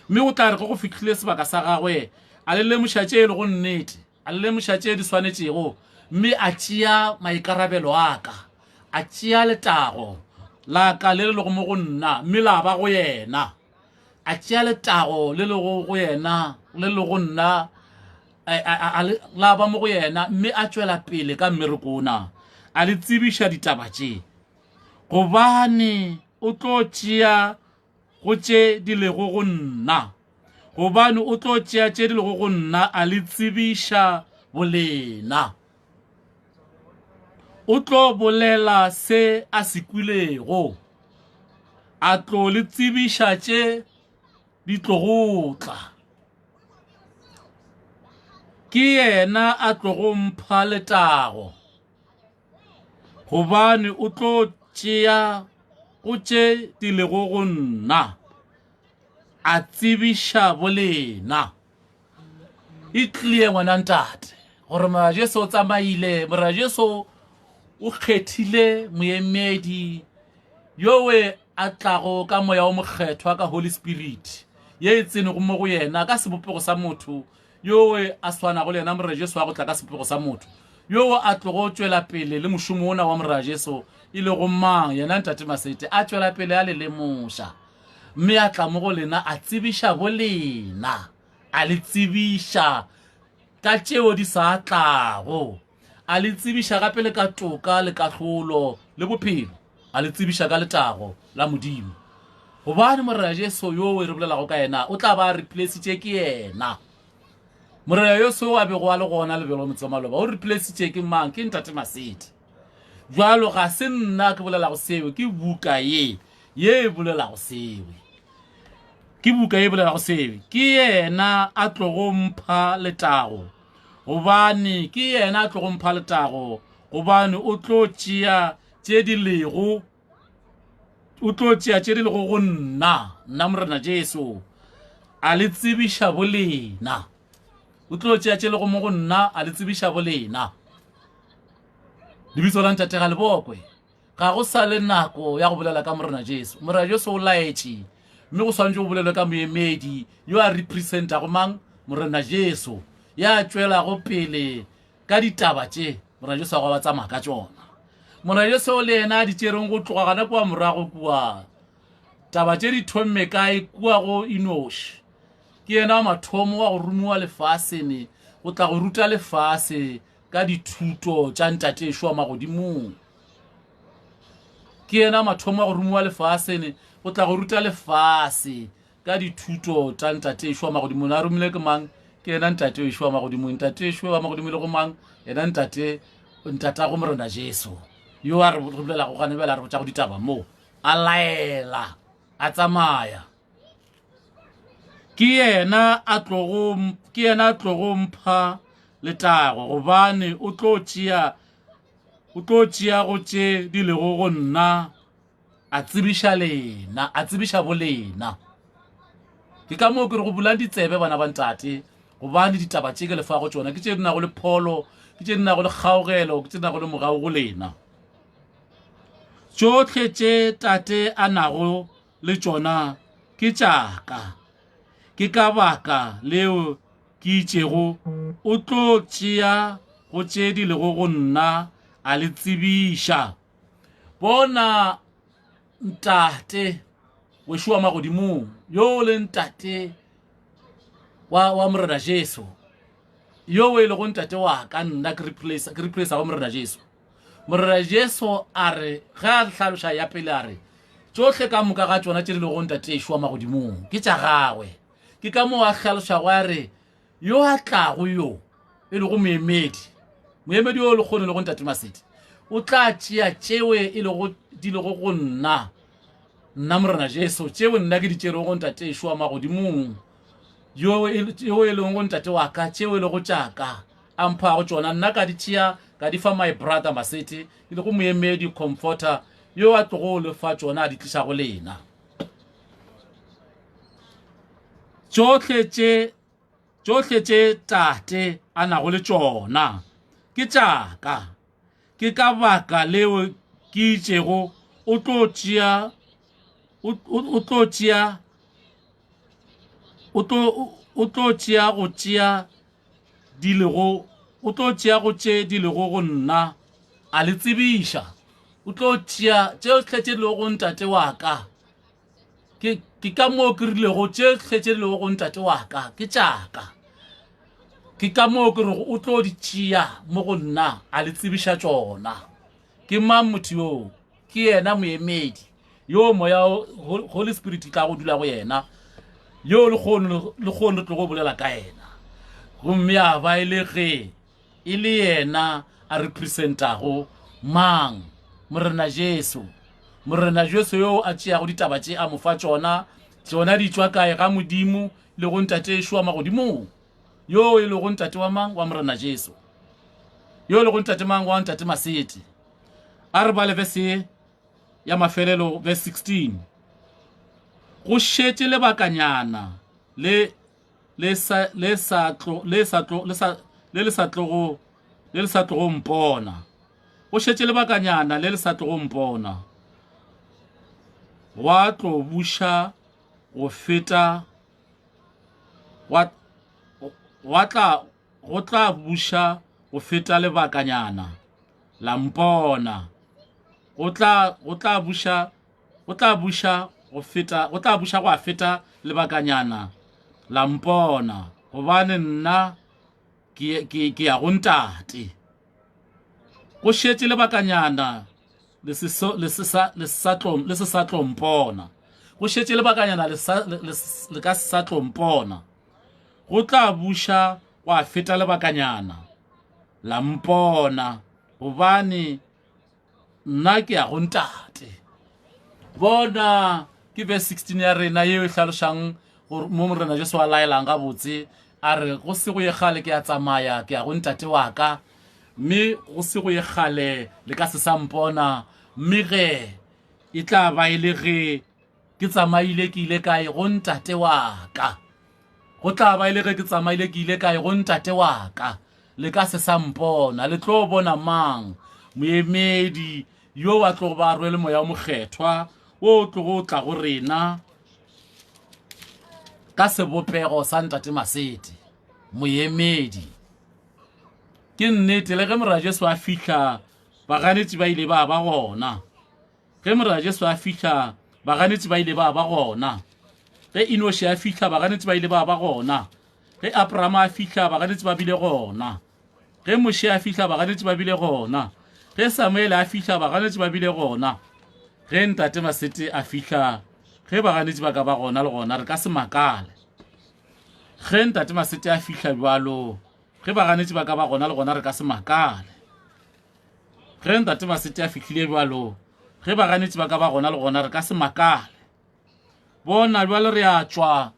mme o tla re go fihlile sebaka sa gagwe a le lemoša tše e le go nnete a le lemoša tše di swanetšego mme a tšea maikarabelo a ka a tšea letago la ka le le go mo go nna mme la ba go yena a tšea letago le le go yena le le go nna la ba mo go yena mme a tšwela pele ka mmereko ona a le tsebiša ditaba tše gobane o tlo tšea go tše di lego go nna gobane o tlo tšea tše di lego go nna a le tsebiša bolena. O tlo bolela se a se kwilego, a tlo le tsebiša tše di tlo go tla. Ke yena a tlo go mpha letago, gobane o tlo tšea go tše di lego go nna a tsebiša bolena. E clear ngwana ntate gore Morena Jesu o tsamaile, Morena Jesu o kgethile moemedi yowe a tlago ka moya o mokgethwa ka Holy Spirit ye tsene go mo go yena ka sebopego sa motho yowe a swana go lena Morena Jesu a go tla ka sebopego sa motho yo a tlogo tšwela pele le mošomo ona wa Morena Jesu ile go mang yena ntate Masete a tšwela pele a le lemoša, mme a tla mo go lena a tsebiša bolena, a le tsebiša ka tšeo di sa tlago, a le tsebiša gape le ka toka le kahlolo le bophelo, a le tsebiša ka letago la Modimo. Gobane Morena Jesu yo re bolelago ka yena o tla ba replace-tše ke yena. Morena Jesu a bego a le gona lebelo motsamaloba o replace-tše ke mang? Ke ntate Masete. Jwalo ga se nna ke bolelago seo, ke buka ye bolelago seo, ke buka ye bolelago seo. Ke yena a tlogo mpha letago, gobane ke yena a tlogo mpha letago, gobane o tlo tšea tše di lego go nna Morena Jesu a le tsebiša bolena. O tlo tšea tše lego mo go nna a le tsebiša bolena. Lebitso la ntate ga le bokwe, ga go sa le nako ya go bolela ka Morena Jesu. Morena Jesu o laetše, mme go swantše go bolelwe ka moemedi yo a representago mang? Morena Jesu ya tšwelago pele ka ditaba tše Morena Jesu a go ba tsamaya ka tšona. Morena Jesu le yena a di tšereng go tloga gana kua morago kua taba tše di thomme kae kua go Enoši. Ke yena mathomo wa go rumiwa lefasene go tla go ruta lefase ka dithuto tša ntate Yešua magodimong. Ke yena mathomo wa go rumiwa lefasene go tla go ruta lefase ka dithuto tša ntate Yešua magodimong. A rumile ke mang? Ke yena ntate Yešua magodimong. Ntate Yešua magodimo le go mang? Yena ntatago Morena Jesu yo a re bolelago gane bela re botša go ditaba mo a laela a tsamaya. Ke yena a tlogo mpha letago, gobane o tlo tšea go tše di lego go nna a tsebiša bolena. Ke ka moo ke re go bulang ditsebe bana ba ntate, gobane ditaba tše ke lefa go tšona ke tše di nago le pholo, ke tše di nago le kgaogelo, ke tše di nago le mogao go lena. Tšohle tše tate a nago le tšona ke tšaka, ke ka baka leo ke itšego o tlo tšea go tše di lego go nna a le tsebiša. Bona ntate Yešua magodimong yo le ntate wa Morena Jesu, yo e lego ntate wa ka nna ke replace go Morena Jesu. Morena Jesu a re ga a hlaloša ya pele a re tšohle ka moka ga tšona tše di lego ntate Yešua magodimong ke tša gagwe. Ke ka moo a hlalošago a re yo a tlago yo e lego moemedi yo o le kgone le go ntate Masete o tla tšea tšewe di lego go nna Morena Jesu, tšeo nna ke di tšere go ntate Yešua magodimong yo e lego go ntate wa ka, tšeo e lego tšaka a mphago tšona. Nna ka di tšea ka di fa my brother Masete e lego moemedi comforter yo a tlogo le fa tšona a di tliša go lena. Tšohle tše tate a nago le tšona ke tšaka, ke ka baka leo ke itšego o tlo tšea go tše di lego go nna a le tsebiša. O tlo tšea tšohle tše di lego go ntate wa ka, ke ka moo ke rilego tšohle tše di lego go ntate wa ka ke tšaka. Ke ka moo ke rego o tlo di tšea mo go nna a le tsebiša tšona. Ke mang motho yo? Ke yena moemedi yo moya Holy Spirit tla go dula go yena, yo le kgono tlo go bolela ka ena gomme a ba ile ge e le yena a representago mang morena Jesu yo a tšeago ditaba tše a mofa tšona di tšwa kae ga modimo le go ntate Yeshua magodimong yo e le go ntate wa mang wa morena Jesu yo le go ntate mang wa ntate Masete a re ba le verse ya mafelelo verse 16 go šetše lebakanyana le sa tlogo mpona go šetše lebakanyana le sa tlogo mpona wa tlo buša go feta go tla buša go feta lebakanyana la mpona go tla buša go feta lebakanyana la mpona gobane nna ke ya go ntate go šetše lebakanyana le sa tlo mpona go šetše lebakanyana le ka se sa tlo mpona go tla buša go feta lebakanyana la mpona gobane nna ke ya go ntate bona ke verse 16 ya rena yeo e hlalošang mo morena Jesu a laelang ga botse a re go se go ye gale ke a tsamaya ke ya go ntate wa ka mme go se go ye gale le ka se sa mpona mme ge e tla ba ile ge ke tsamaile ke ile kae go ntate wa ka go tla ba ile ge ke tsamaile ke ile kae go ntate wa ka le ka se sa mpona le tlo bona mang moemedi yo wa tlo ba rwele moya o mokgethwa o tlo go tla go rena ka sebopego sa ntate Masete moemedi ke nnete le ge morena Jesu a fihla baganetši ba ile ba gona ge morena Jesu a fihla baganetši ba ile ba gona ge Enoshi a fihla baganetši ba ile ba gona ge Abraham a fihla baganetši ba bile gona ge Moshe a fihla baganetši ba bile gona ge Samuel a fihla baganetši ba bile gona ge ntate Masete a fihla ge baganetši ba ka ba gona le gona re ka se makale ge ntate Masete a fihla bjalo ge baganetši ba ka ba gona le gona re ka se makale ge ntate Masete a fihlile bjalo ge baganetši ba ka ba gona le gona re ka se makale bona bjalo re a tšwa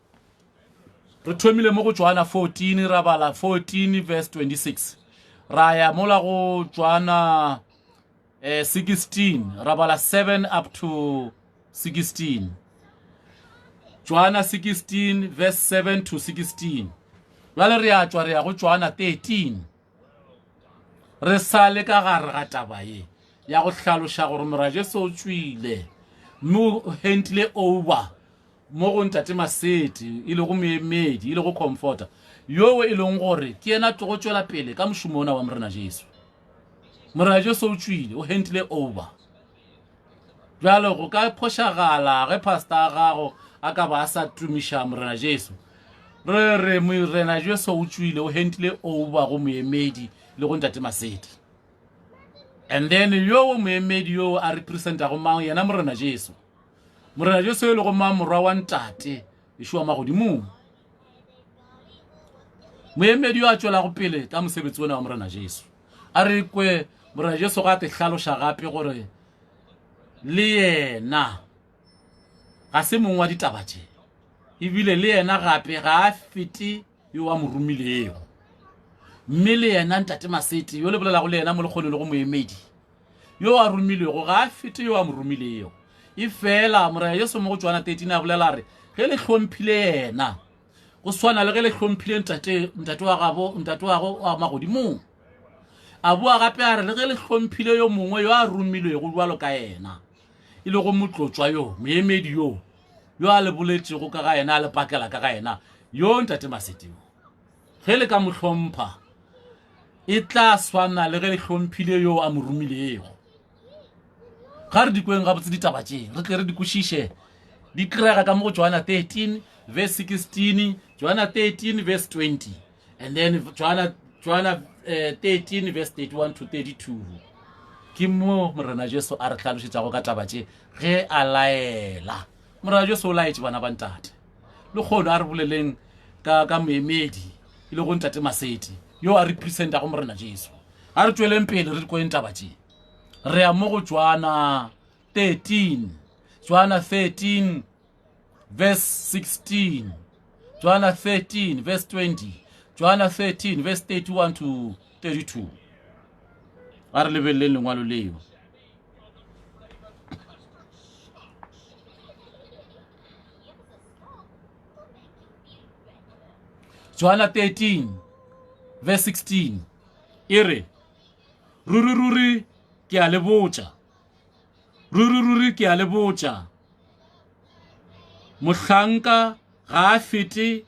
re thomile mo go Johana 14 ra bala 14 verse 26 ra ya mola go Johana 16 ra bala 7 up to 16 Johana 16 verse 7 to 16 bjale re a tšwa re ya go Johana 13 re sale ka gare ga taba ye ya go hlaloša gore morena Jesu o tšwile mme o handile over mo go ntate Masete e le go moemedi e le go comforta yo e leng gore ke yena tlo go tšwela pele ka mošomo ona wa morena Jesu morena Jesu o tšwile o handile over bjalo go ka phošagala ge pastor gago a ka ba a sa tumiša morena Jesu re morena Jesu o tšwile o handile over go moemedi le go ntate Masete and then yo moemedi yo a representa go mang yena morena Jesu e le go mang morwa wa ntate Yeshua magodimong moemedi yo a tšwela go pele ka mosebetsi ona wa morena Jesu a re kwe morena Jesu ga te hlaloša gape gore le yena ga se mongwe wa ditaba tše ebile le yena gape ga a fete yo a mo romilego mme le yena ntate Masete yo le bolelago le yena mo lekgone le go moemedi yo a romilego ga a fete yo a mo romilego e fela morena Jesu mo go Johana 13 a bolela re ge le hlomphile yena go swana le ge le hlomphile ntate wa go wa magodimong a bua gape a re le ge le hlomphile yo mongwe yo a romilego jwalo ka yena e le go motlotswa yo moemedi yo a le boletšego ka ga yena a le pakela ka ga yena yo ntate Masete ge le ka mo hlompha e tla swana le ge le hlomphile yo a mo romilego ga re dikweng ga botse ditaba tše re tle re di kwešiše di kry-ega ka mo go Johana 13 verse 16 Johana 13 verse 20 and then Johana 13 verse 31 to 32 ke mo morena Jesu a re hlalošetšago ka taba tše ge a laela morena Jesu o laetše bana ba ntate le kgono a re boleleng ka moemedi e le go ntate Masedi yo a representa go morena Jesu a re tsweleng pele re go ntaba tse re ya mo go Joana 13 Joana 13 verse 16 Joana 13 verse 20 Joana 13 verse 31 to 32 a re lebeleng lengwalo leo Joana 13 verse 16 ere ruri ke a le botsa ruri ke a le botsa mohlanka ga a fete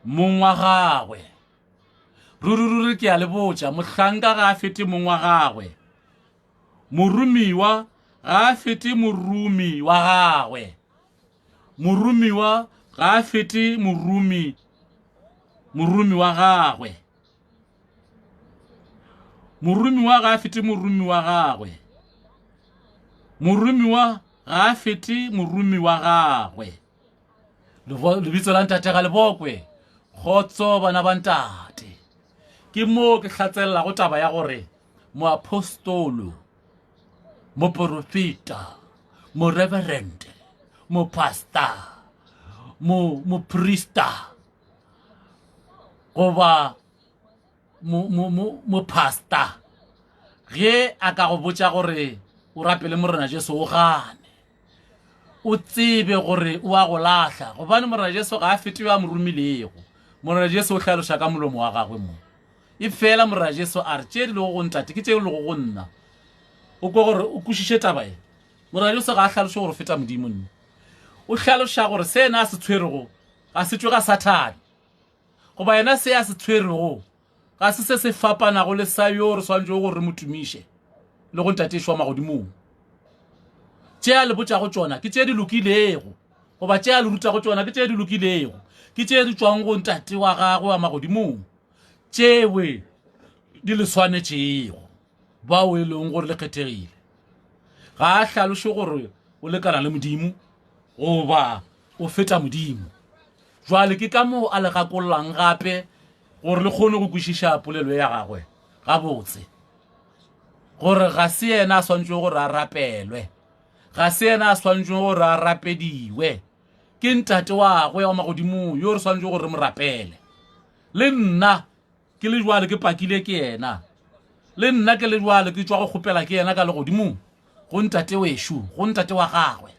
mongwa gagwe ruri ke a le botsa mohlanka ga a fete mongwa gagwe morumiwa ga a fete morumi wa gagwe morumiwa ga a fete morumi wa gagwe morumiwa ga a fete morumi wa gagwe morumiwa ga a fete morumi wa gagwe lebitso la ntate ga le bokwe kgotso bana ba ntate ke mo ke hlatsella go taba ya gore moapostolo moprofeta moreverend mopastor mopriesta goba mopastor ge a ka go botša gore o rapele morena Jesu o gane o tsebe gore o a go lahla gobane morena Jesu ga a fete wa morumilego morena Jesu o hlaloša ka molomo wa gagwe mo e fela morena Jesu a re tše di lego go ntate ke tše di lego go nna o kwa gore o kwešiše taba e morena Jesu ga a hlaloše gore feta modimo nne o hlaloša gore se na se tshwerego ga se tšwe ga Sathane goba yena se a se tshwerego ga se se fapanago le sa yo re swantse go re motumiše le go ntate šwa magodimong tše a le botša go tšona ke tše di lokilego goba tše a le ruta go tšona ke tše di lokilego ke tše di tšwang go ntate wa gagwe wa magodimong tšewe di le swanetšego bao e leng gore le kgethegile ga a hlaloše gore o lekana le modimo goba o feta modimo jwale ke ka moo a le gakololang gape gore le kgone go kwešiša polelo ya gagwe gabotse gore ga se yena a swantse gore a rapelwe ga se yena a swantse gore a rapediwe ke ntate wa gwe wa magodimo yo re swantse gore re mo rapele le nna ke le jwale ke pakile ke yena le nna ke le jwale ke tswa go kgopela ke yena ka le godimo go ntate wešo go ntate wa gagwe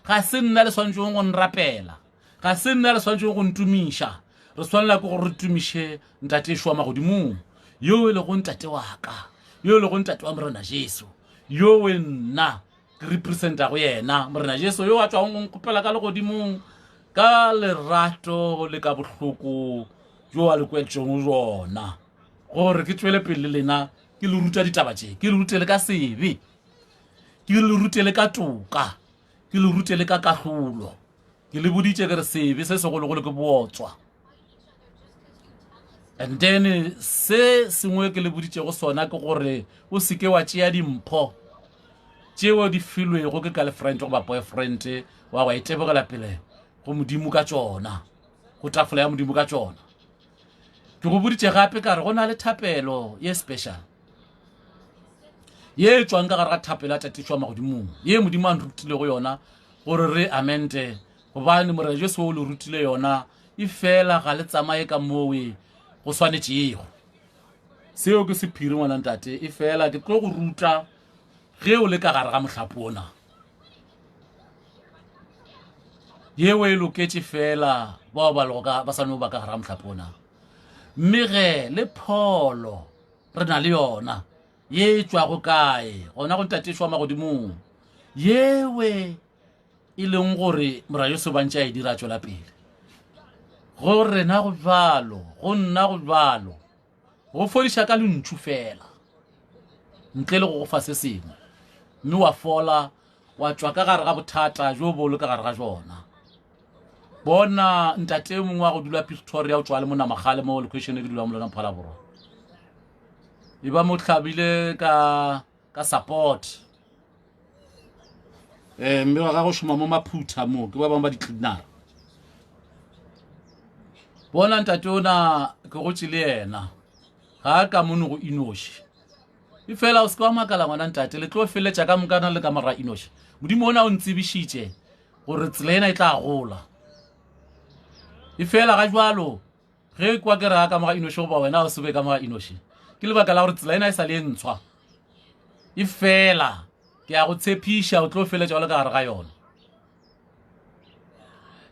ga se nna le swantse go nrapela ga se nna le swantse go ntumiša re swanela ke gore re tumiše ntate šwa magodimong yo e le go ntate wa ka yo e le go ntate wa morena Jesu yo we nna ke representa go yena morena Jesu yo a tswa go nkgopela ka le godimong ka lerato le ka bohloko jo a le kwetšong jona gore ke tswele pele lena ke le ruta ditaba tše ke le rutele ka sebe ke le rutele ka toka ke le rutele ka kahlolo ke le boditše ke re sebe se segologolo ke bootswa and then se sengwe ke le boditše go sona ke gore o seke wa tšea dimpho tšeo di filwego ke girlfriend goba boyfriend wa itebogela pele go modimo ka tšona go tafola ya modimo ka tšona ke go boditše gape ka re go na le thapelo ye special ye tswang ka gare ga thapelo ya tatišwa magodimong ye modimo a nrutile go yona gore re amente gobane morena Jesu o le rutile yona e fela ga le tsamaye ka mowe go swanetšego seo ke sephiri ngwana ntate e fela ke tlo go ruta ge o le ka gare ga mohlapo ona yeo e loketše fela bao ba loga ba sane ba ka gare ga mohlapo ona mme ge le pholo re na le yona ye tswago kae gona go ntatešwa magodimong yewe e leng gore morena Jesu ba ntše a e dira tšwela pele go rena go jalo go nna go jalo go fodiša ka lentšu fela ntle le go go fa se sengwe mme wa fola wa tswa ka gare ga bothata jo bo le ka gare ga jona bona ntate mongwe wa go dula Pretoria o tswa le monamagale mo location e ke dula mo lona Phalaboro e ba mo tlhabile ka support mme wa ga go šoma mo Maphutha mo ke ba bangwe ba di-cleaner bona ntate ona ke go tšile yena ga ka mono go inoši e fela o se ka wa makala ngwana ntate le tlo feletša ka mokana le ka mora inoši modimo ona o ntsebišitše gore tsela ena e tla gola e fela ga jwalo ge kwa ke re ka mora inoši goba wena o sebe ka mora inoši ke lebaka la gore tsela ena e sa le ntshwa e fela ke a go tshepiša o tlo feletša o le ka gare ga yona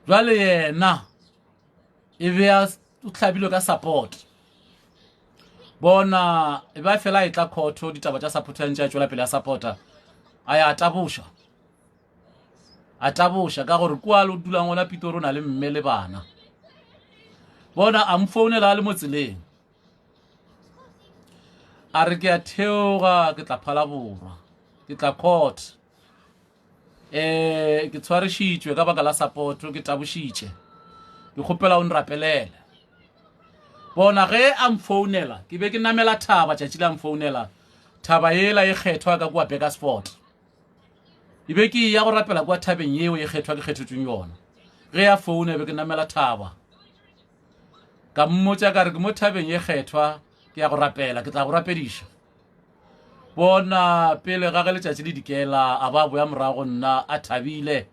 jwale yena e bea o tlhabile ka support bona e ba fela e tla khotho ditaba tša support ya ntša tšwela pele ya supporta a ya tabuša ka gore kwa lo dula ngona Pitori o na le mme le bana bona a mfounela a le mo tseleng a re ke a theoga ke tla phala borwa ke tla court ke tshwarešitšwe ka baka la support ke tabušitše ke kgopela o nrapelele bona ge a mfounela ke be ke namela Thaba tšatši la mfounela Thaba yela e kgethwa ka kua Bakersford e be ke ya go rapela kwa Thabeng yeo e kgethwa ke kgethetšweng yona ge ya foune be ke namela Thaba ka mmotša ka re ke mo Thabeng e kgethwa ke ya go rapela ke tla go rapediša bona pele ga ge letšatši le dikela a ba boya morago nna a thabile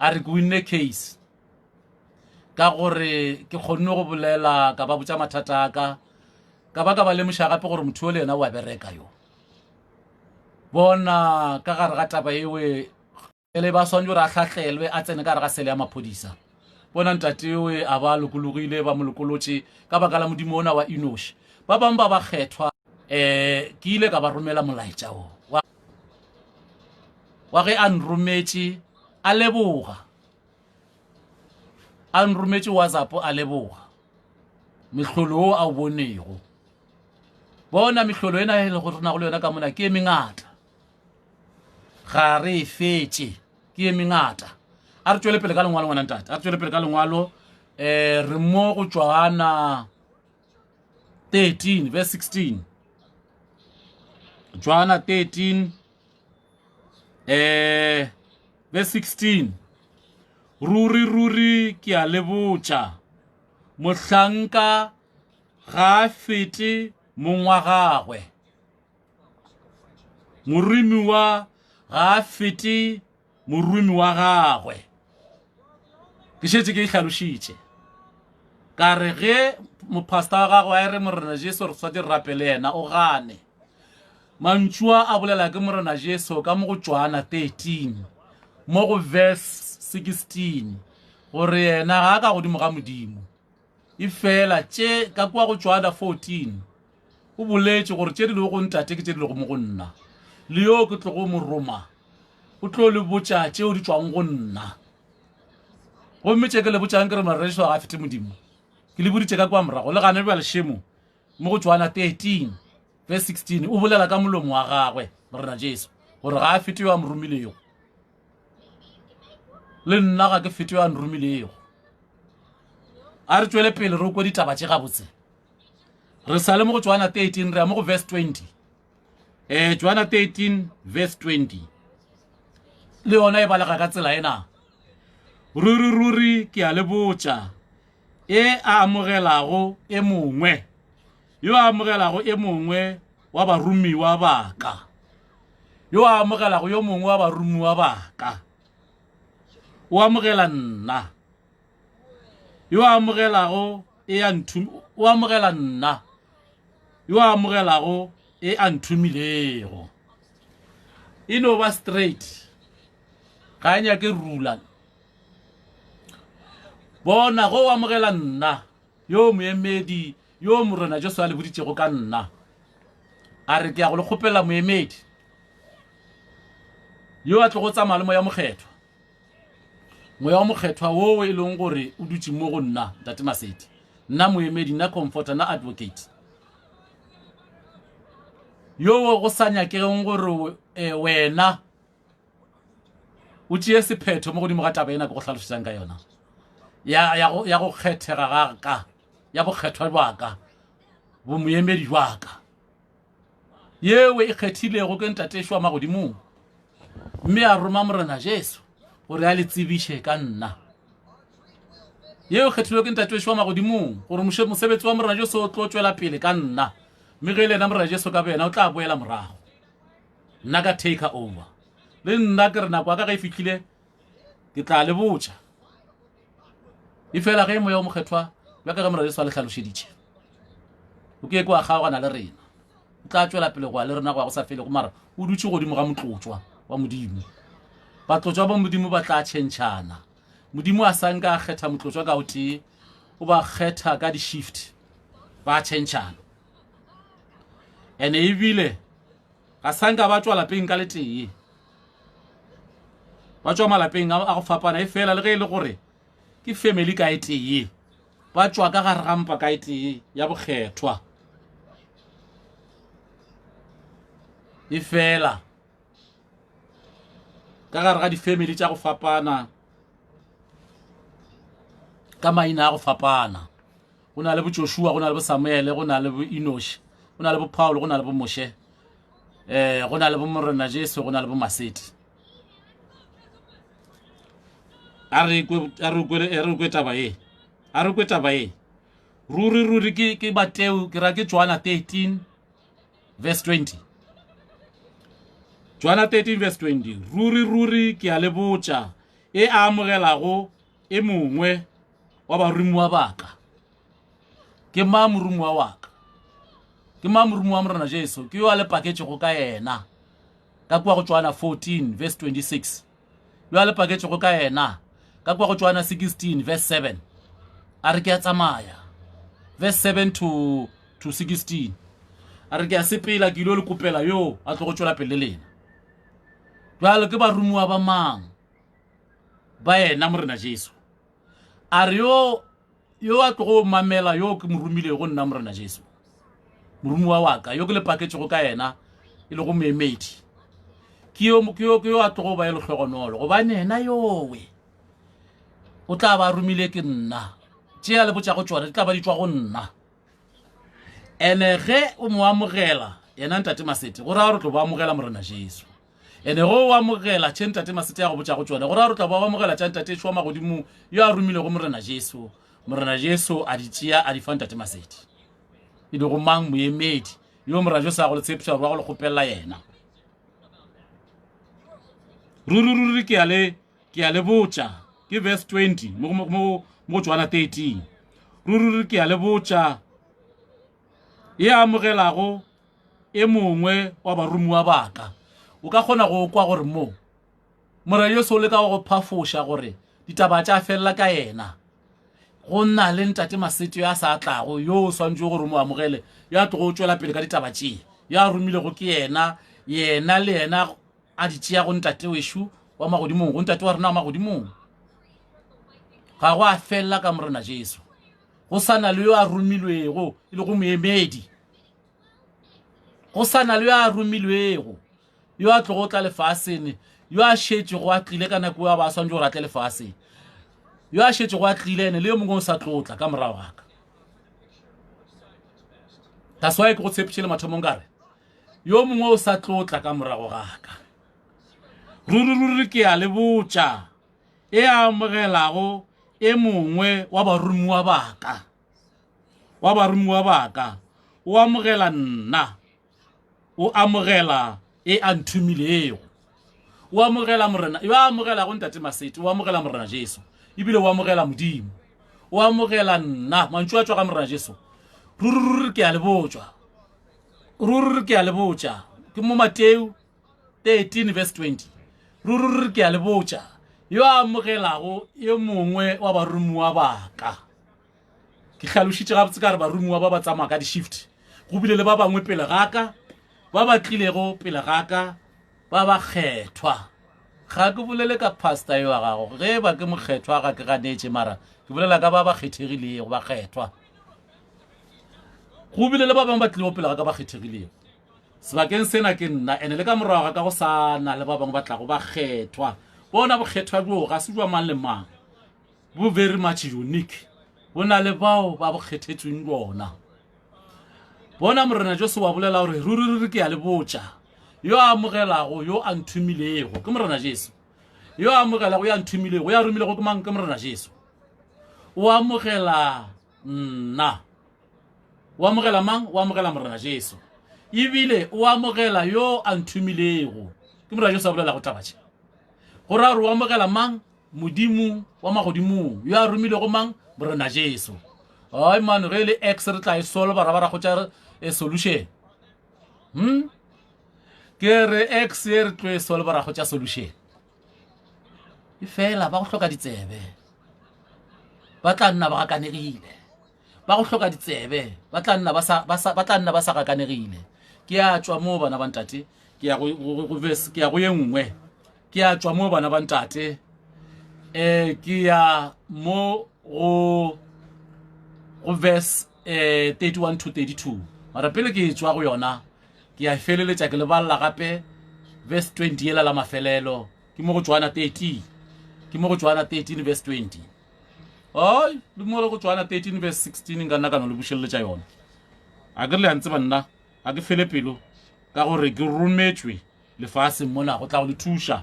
a re ke winne case ka gore ke kgonne go bolela ka ba botša mathata ka ba lemoša gape gore motho o le yena wa bereka yo bona ka gare ga taba ewe ele ba swantse gore a hlahlelwe a tsene ka gare ga sele ya maphodisa bona ntatewe a ba lokologile ba molokolotše ka baka la modimo ona wa inoši ba bang ba ba kgethwa ke ile ka ba romela molaetša o wa ge a nrometše a leboga a nrometše WhatsApp a leboga mehlolo o a o bonego bona mehlolo ena e le go rena go le yona ka mona ke e mengata ga re e fetše ke e mengata a re tšwele pele ka lengwalo ngwana ntate a re tšwele pele ka lengwalo re mo go Johanna 13 verse 16 Johanna 13 verse 16 ruri ke a lebotša mohlanka ga fete mongwa gagwe morumi wa ga fete morumi wa gagwe ke šetše ke ihlalošitše ka re ge mopasta wa gagwe a re morena Jesu re swati rapele yena o gane mantšua a bolela ke morena Jesu ka mo go Johanna 13 mo go verse 16 gore yena ga ka godimo ga modimo e fela tše ka kwa go Johanna 14 o boletše gore tše di le go ntate ke tše di le go mo go nna le yo ke tlo go mo Roma o tlo le botša tšeo di tšwang go nna gomme tše ke le botšang ke re morena Jesu ga fete modimo ke le boditše ka kwa morago le gane bja lešemo mo go Johanna 13 verse 16 o bolela ka molomo wa gagwe morena Jesu gore ga a fete yo a mo romilego le nna ga ke fete yo a nromilego a re tšwele pele re kwa ditaba tše gabotse re sa le mo go Johanna 13 re ya mo go verse 20 Johanna 13 verse 20 le yona e balega ka tsela ena ruri ke a le botša e a amogelago e mongwe yo a amogelago e mongwe wa barumiwa baka yo a amogelago yo mongwe wa barumiwa baka o amogela nna yo a amogelago e a o amogela nna yo a amogelago e a nthumilego e no ba straight ga nya ke rula bona go amogela nna yo moemedi yo morena Jesu a le boditšego ka nna a re ke ya go le kgopela moemedi yo a tlo go tsamaya le moya mokgethwa wo e leng gore o dutše mo go nna ntate Masedi nna moemedi nna comforter nna advocate yo go sa nyakegeng gore wena o tšee sephetho mo godimo ga taba ena ke go hlalošitšang ka yona ya go kgethega gaka ya bokgethwa baka bo moemedi baka yewe e kgethilego ke ntate Šwa magodimong mme a roma morena Jesu gore a le tsebiše ka nna yeo kgethilwe ke ntate wa magodimong gore mosebetsi wa morena Jesu o tlo tswela pele ka nna mme ge le ena morena Jesu ka bena o tla boela morago nna ka take over le nna ke re nako ka ga e fitlhile ke tla le botša e fela ge moya o mokgethwa ba ka ga morena Jesu a le tlhalošeditše o ke kwa kgaogana le rena o tla tswela pele go le rena go sa fele go mara o dutse godimo ga motlotswa wa modimo batlotswa ba modimo ba tla tšhentšhana modimo a sanka a kgetha motlotswa ka o tee o ba kgetha ka di-shift ba tšhentšhana ene ebile ga sanka ba tswa lapeng ka le tee ba tswa malapeng a go fapana e fela le ge e le gore ke family ka e tee ba tswa ka gare gampa ka e tee ya bokgethwa e fela ka gare ga di-family tša go fapana ka maina a go fapana go na le bo Joshua go na le bo Samuele go na le bo Enosh go na le bo Paul go na le bo Moshe go na le bo morena Jesu go na le bo Maseti a re kwe taba e ruri ke Mateo ke ra ke Johanna 13 verse 20 Johanna 13 verse 20 ruri ke a le botša e amogelago e mongwe wa barumiwa baka ke ma morumiwa waka ke ma morumiwa wa morena Jesu ke yo a le paketše go ka yena ka kwa go Johanna 14 verse 26 yo a le paketše go ka yena ka kwa go Johanna 16 verse 7 a re ke a tsamaya verse 7 to 16 a re ke a sepela ke ilo le kopela yo a tlo go tšwela pele lena jalo ke barumiwa ba mang ba yena morena Jesu a re yo a tlo go mamela yo ke morumile go nna morena Jesu morumiwa waka yo ke le paketše go ka yena e le go moemedi ke yo a tlo go ba e le hlogonolo gobane yena yowe o tla ba rumile ke nna tšea le botša go tšwana di tla ba di tšwa go nna ene ge o mo amogela yena ntate Masete go ra re tlo ba amogela morena Jesu ene go wa amogela tše ntate Masete ya go botša go tšwana go ra re tlo ba amogela tša ntate wa magodimo yo a rumile go morena Jesu a di tšea a di fa ntate Masete e le go mang moemedi yo morena Jesu a go le tshepiša gore wa go le kgopelela yena ruri ke a le botša ke verse 20 mo Johanna 13 ruri ke a le botša e amogelago e mongwe wa barumiwa baka o ka kgona go kwa gore morena Jesu o le ka go phafoša gore ditaba tša felela ka yena go nna le ntate Masete ya sa tlago yo o swantse gore mo amogele ya tlo go tšwela pele ka ditaba tše ya rumile go ke yena le yena a di tšea go ntate wešo wa magodimong go ntate wa rena wa magodimong ga go a felela ka morena Jesu go sana le yo a rumilwego e le go moemedi go sana le yo a rumilwego yo a tlo go tla lefaseng yo a šetše go a tlile ka nako ya ba swantse gore a tle lefaseng yo a šetše go a tlile ene le yo mongwe o sa tlotla ka morago gaka that's why ke go tshepišele mathomong kare yo mongwe o sa tlotla ka morago gaka ruri ke a le botša e amogelago e mongwe wa barumiwa baka o amogela nna o amogela e anthumilego o amogela morena yo amogela go ntate Masete o amogela morena Jesu ebile o amogela modimo o amogela nna mantšu a tswa ga morena Jesu ruri ke a le botša ke mo Mateo 13 verse 20 ruri ke a le botša yo amogelago e mongwe wa barumiwa baka ke hlalošitše gabotse ka re barumiwa ba tsamaya ka di-shift go bile le ba bangwe pele gaka ba ba tlilego pele gaka ba ba kgethwa ga ke bolele ka pastor yo wa gago ge ba ke mokgethwa ga ke ganetše mara ke bolela ka ba kgethegilego ba kgethwa go bile le ba bangwe ba tlilego pele gaka ba kgethegilego sebakeng sena ke nna ene le ka morago ka go sana le ba bangwe ba tlago ba kgethwa bona bokgethwa bjo ga se jwa mang le mang bo very much unique bo na le bao ba bo kgethetšweng bona bona morena Jesu wa bolela gore ruri ke a le botša yo amogelago yo a nthumilego ke morena Jesu yo amogelago ya nthumilego ya rumilego ke mang ke morena Jesu o amogela nna o amogela mang o amogela morena Jesu ebile o amogela yo a nthumilego ke morena Jesu a bolela go tabatše go ra gore o amogela mang modimo wa magodimong yo a romilego mang morena Jesu ai man ge le x re tla e solva ra go tša e solution ke re x re tlo e solva ra go tša solution e fela ba go hloka ditsebe ba tla nna ba gakanegile ba go hloka ditsebe ba tla nna ba sa gakanegile ke a tšwa mo bana ba ntate ke ya go ye nngwe ke a tšwa mo bana ba ntate ke ya mo go verse 31 to 32 mara pele ke tšwa go yona ke a feleletša ke lebala gape verse 20 yela la mafelelo ke mo go Johanna 13 ke mo go Johanna 13 verse 20 ai le mo go Johanna 13 verse 16 nka nna ka no le bušeletša yona a ke le a ntse banna a ke fele pelo ka gore ke rometšwe lefase mona go tla go le thuša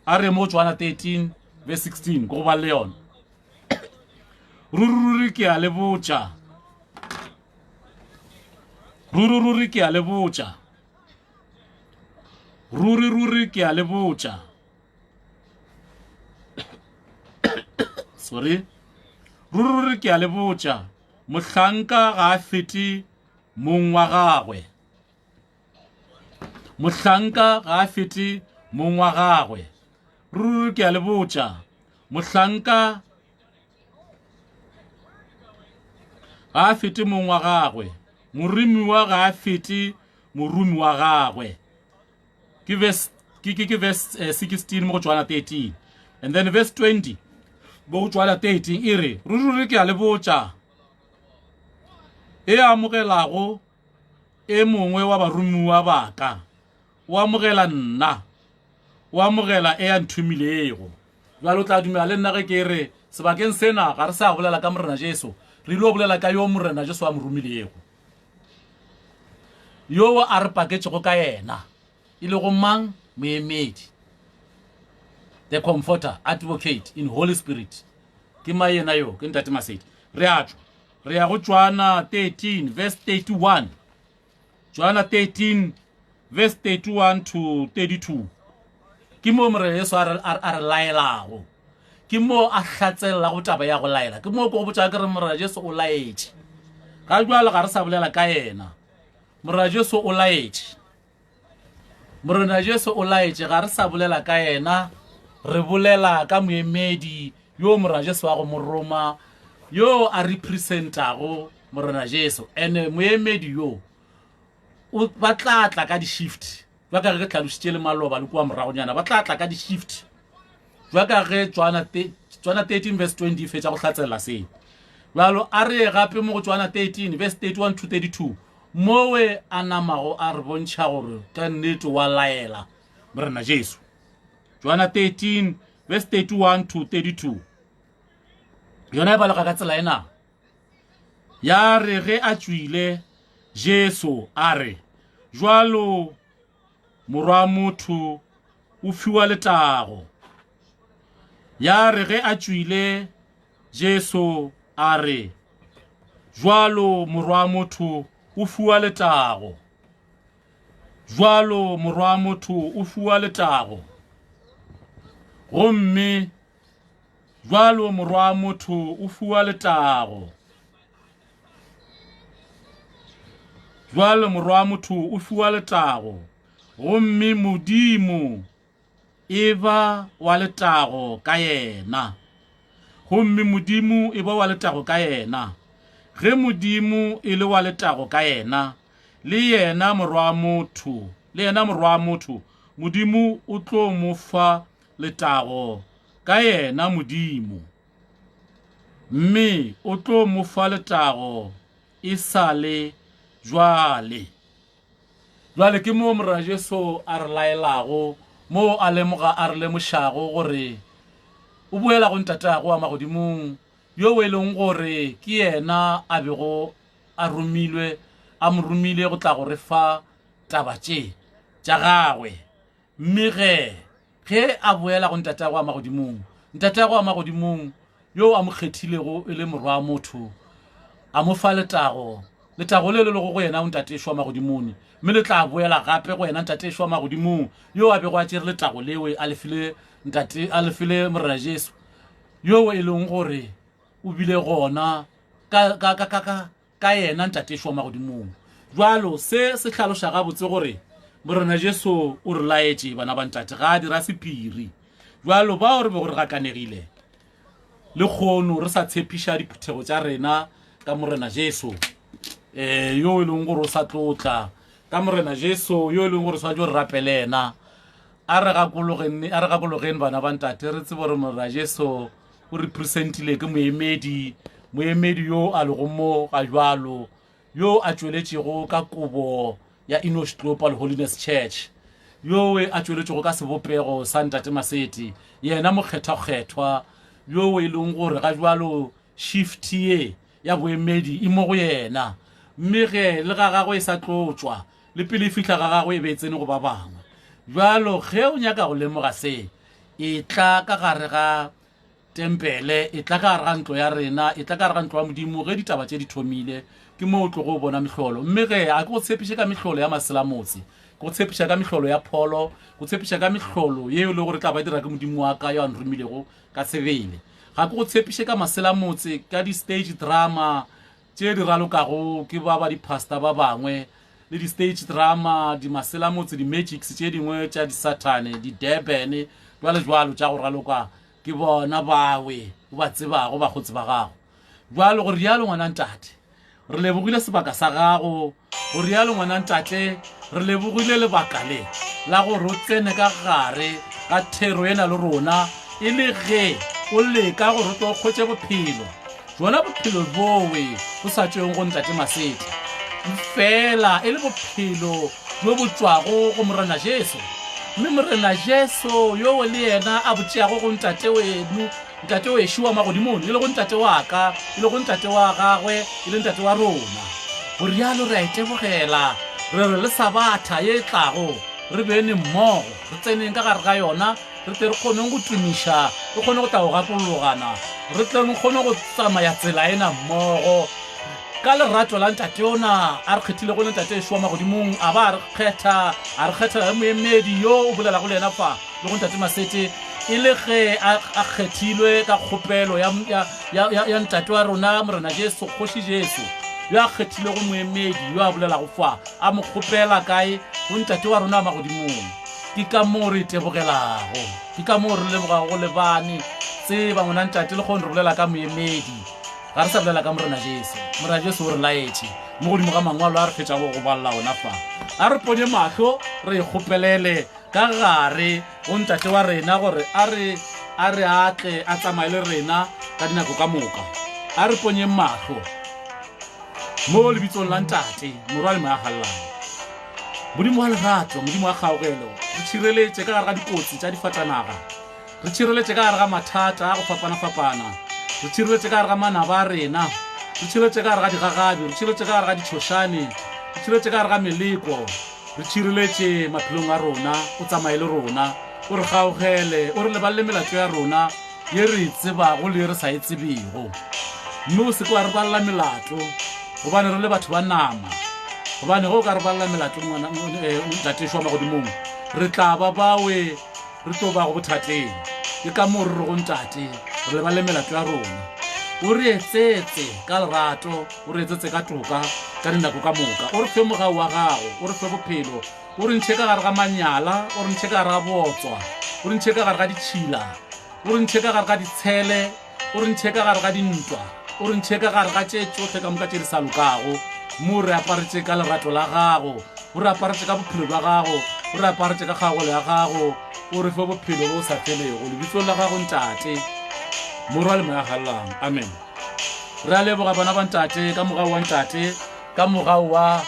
a re mo Johanna 13 verse 16 go ba le yona rururi ke a le botša ruri ke a le botša ruri ke a le botša sorry ruri ke a le botša mohlanka ga a fete mong wa gagwe mohlanka ga a fete mong wa gagwe ruri ke a le botša mohlanka ga a fete mong wa gagwe morumi wa ga a fete morumi wa gagwe ke verse 16 mo go Johanna 13 and then verse 20 mo go Johanna 13 e re ruri ke a le botša e amogelago e mongwe wa barumiwa baka o amogela nna o amogela e a nthumilego jalo tla dumela le nna ge ke re sebakeng sena ga re sa bolela ka morena Jesu re lo bolela ka yo morena Jesu a morumilego yo a re paketšego ka yena e le go mang moemedi the comforter advocate in Holy Spirit ke ma yena yo ke ntate Masedi re a tšwa re ya go Johanna 13 verse 31 Johanna 13 verse 31 to 32 ke mo morena Jesu a re laelago ke mo a hlatselela go taba ya go laela ke mo go botša ke re morena Jesu o laetše ga jwale ga re sa bolela ka yena morena Jesu o laetše morena Jesu o laetše ga re sa bolela ka yena re bolela ka moemedi yo morena Jesu a go moroma yo a representago morena Jesu ene moemedi yo o ba tla ka di shift ba ka re tlhalošitše le maloba le kwa moragonyana ba tla ka di shift jwa ka ge Johanna 13 verse 20 fetša go hlatselela se bjalo a re gape mo go Johanna 13 verse 31 to 32 mowe a namago a re bontšha gore ka nnete wa laela morena Jesu Johanna 13 verse 31 to 32 yona e balega ka tsela ena ya re ge a tšwile Jesu a re jwalo morwa motho o fiwa letago ya re ge a tšwile Jesu a re jwalo morwa motho o fiwa letago jwalo morwa motho o fiwa letago gomme jwalo morwa motho o fiwa letago jwalo morwa motho o fiwa letago gomme modimo e ba wa letago ka yena gomme modimo e ba wa letago ka yena ge modimo e le wa letago ka yena le yena morwa motho modimo o tlo mo fa letago ka yena modimo mme o tlo mo fa letago e sale jwale ke mo morena Jesu a re laelago mo a lemoga a re lemošago gore o boela go ntatago wa magodimong yo o e leng gore ke yena a bego a mo romile go tla go re fa taba tše tša gagwe mme ge a boela go ntatago wa magodimong yo a mo kgethilego e le morwa wa motho a mo fa letago le le go yena o ntatešwa magodimong mme le tla boela gape go yena ntatešwa magodimong yo a bego a tšere letago lewe a lefile morena Jesu yo e leng gore o bile gona ka yena ntatešwa magodimong. Jwalo se tlhaloša gabotse gore morena Jesu o re laetše bana ba ntate ga a dira sephiri. Jwalo bao re be gore gakanegile le kgono re sa tshepiša diphuthego tša rena ka morena Jesu yo e leng gore o sa tlotla ka morena Jesu yo e leng gore o swanetše re rapele ena. A re gakologeng bana ba ntate re tsebe gore morena Jesu o representile ke moemedi yo a lego mo ga jwalo yo a tšweletšego ka kobo ya Enosh Global Holiness Church yo a tšweletšego ka sebopego sa ntate Maseti yena mokgethwa yo e leng gore ga jwalo shift ye ya boemedi e mo go yena mme ge le ga gagwe e sa tlotšwa le pele e fihla ga gagwe e be tsene go ba bangwe. Jwalo ge o nyaka go lemoga se e tla ka gare ga tempele e tla ka gare ga ntlo ya rena e tla ka gare ga ntlo ya Modimo ge ditaba tše di thomile ke mo o tlo go bona mehlolo mme ge a ke go tshepiše ka mehlolo ya maselamotse go tshepiša ka mehlolo ya pholo go tshepiša ka mehlolo yeo le gore tla ba dira ke Modimo wa ka yo a nromilego ka sebele ga ke go tshepiše ka maselamotse ka di-stage drama tše di ralokago ke ba di-pastor ba bangwe le di-stage drama di-maselamotse di-magics tše dingwe tša di-satane di-Durban jwalo tša go raloka ke bona bawe o ba tsebago bakgotsi ba gago. Jwalo gore rialo ngwana ntate re lebogile sebaka sa gago gore rialo ngwana ntate re lebogile lebaka le la gore o tsene ka gare ga thero ena le rona e le ge o leka gore o tlo kgwetše bophelo jona bophelo bowe bo sa tšweng go ntate Maseti fela e le bophelo jo bo tšwago go morena Jesu mme morena Jesu yo le yena a botšeago go ntate wenu ntate wešo wa magodimong e le go ntate wa ka e le go ntate wa gagwe e le ntate wa rona go rialo re a itebogela re re le sabatha ye tlago re bene mmogo re tseneng ka gare ga yona re tle re kgoneng go tumiša re kgone go tla go gapologana re tle re kgone go tsamaya tsela ena mmogo ka lerato la ntate ona a re kgethile go le ntate Yeshua magodimong a ba a re kgetha moemedi yo o bolela go le ena fa le go ntate Maseti e le ge a kgethilwe ka kgopelo ya ntate wa rona morena Jesu kgoši Jesu yo a kgethile go moemedi yo a bolela go fa a mo kgopela kae go ntate wa rona magodimong. Ke ka moo re itebogelago ke ka moo re lebogago go lebane tseba ngwana ntate le kgone re bolela ka moemedi ga re sa bolela ka morena Jesu o re laetše mo godimo ga mangwalo a re fetšago go balela ona fa a re ponye mahlo re ikgopelele ka gare go ntate wa rena gore a re atle a tsamaye le rena ka dinako ka moka a re ponye mahlo mo lebitsong la ntate morwa le moagalelang modimo wa lerato modimo wa kgaogelo re tšhireletše ka gare ga dikotsi tša difatanaga re tšhireletše ka gare ga mathata a go fapana re tšhireletše ka gare ga manaba a rena re tšhireletše ka gare ga digagabi re tšhireletše ka gare ga ditšhošane re tšhireletše ka gare ga meleko re tšhireletše maphelong a rona o tsamaye le rona o re kgaogele o re lebalele melato ya rona ye re e tsebago le ye re sa e tsebego mme o se ke wa re balela melato gobane re le batho ba nama gobane go ka re balela melato ntate Yeshua magodimong re tla ba bawe re tlo ba go bothateng ke ka moo re re go ntate re lebalele melato ya rona o re etsetse ka lerato o re etsetse ka toka ka dinako ka moka o re fe mogao wa gago o re fe bophelo o re ntšhe ka gare ga manyala o re ntšhe ka gare ga botswa o re ntšhe ka gare ga ditšhila o re ntšhe ka gare ga ditshele o re ntšhe ka gare ga dintwa o re ntšhe ka gare ga tše tšohle ka moka tše di sa lokago mo re aparetše ka lerato la gago o re aparetše ka bophelo ba gago o re aparetše ka kgagolo ya gago o re fe bophelo bo o sa felego lebitsong la gago ntate morwa le moagalelang amen. Re a leboga bana ba ntate ka mogao wa ntate ka mogao wa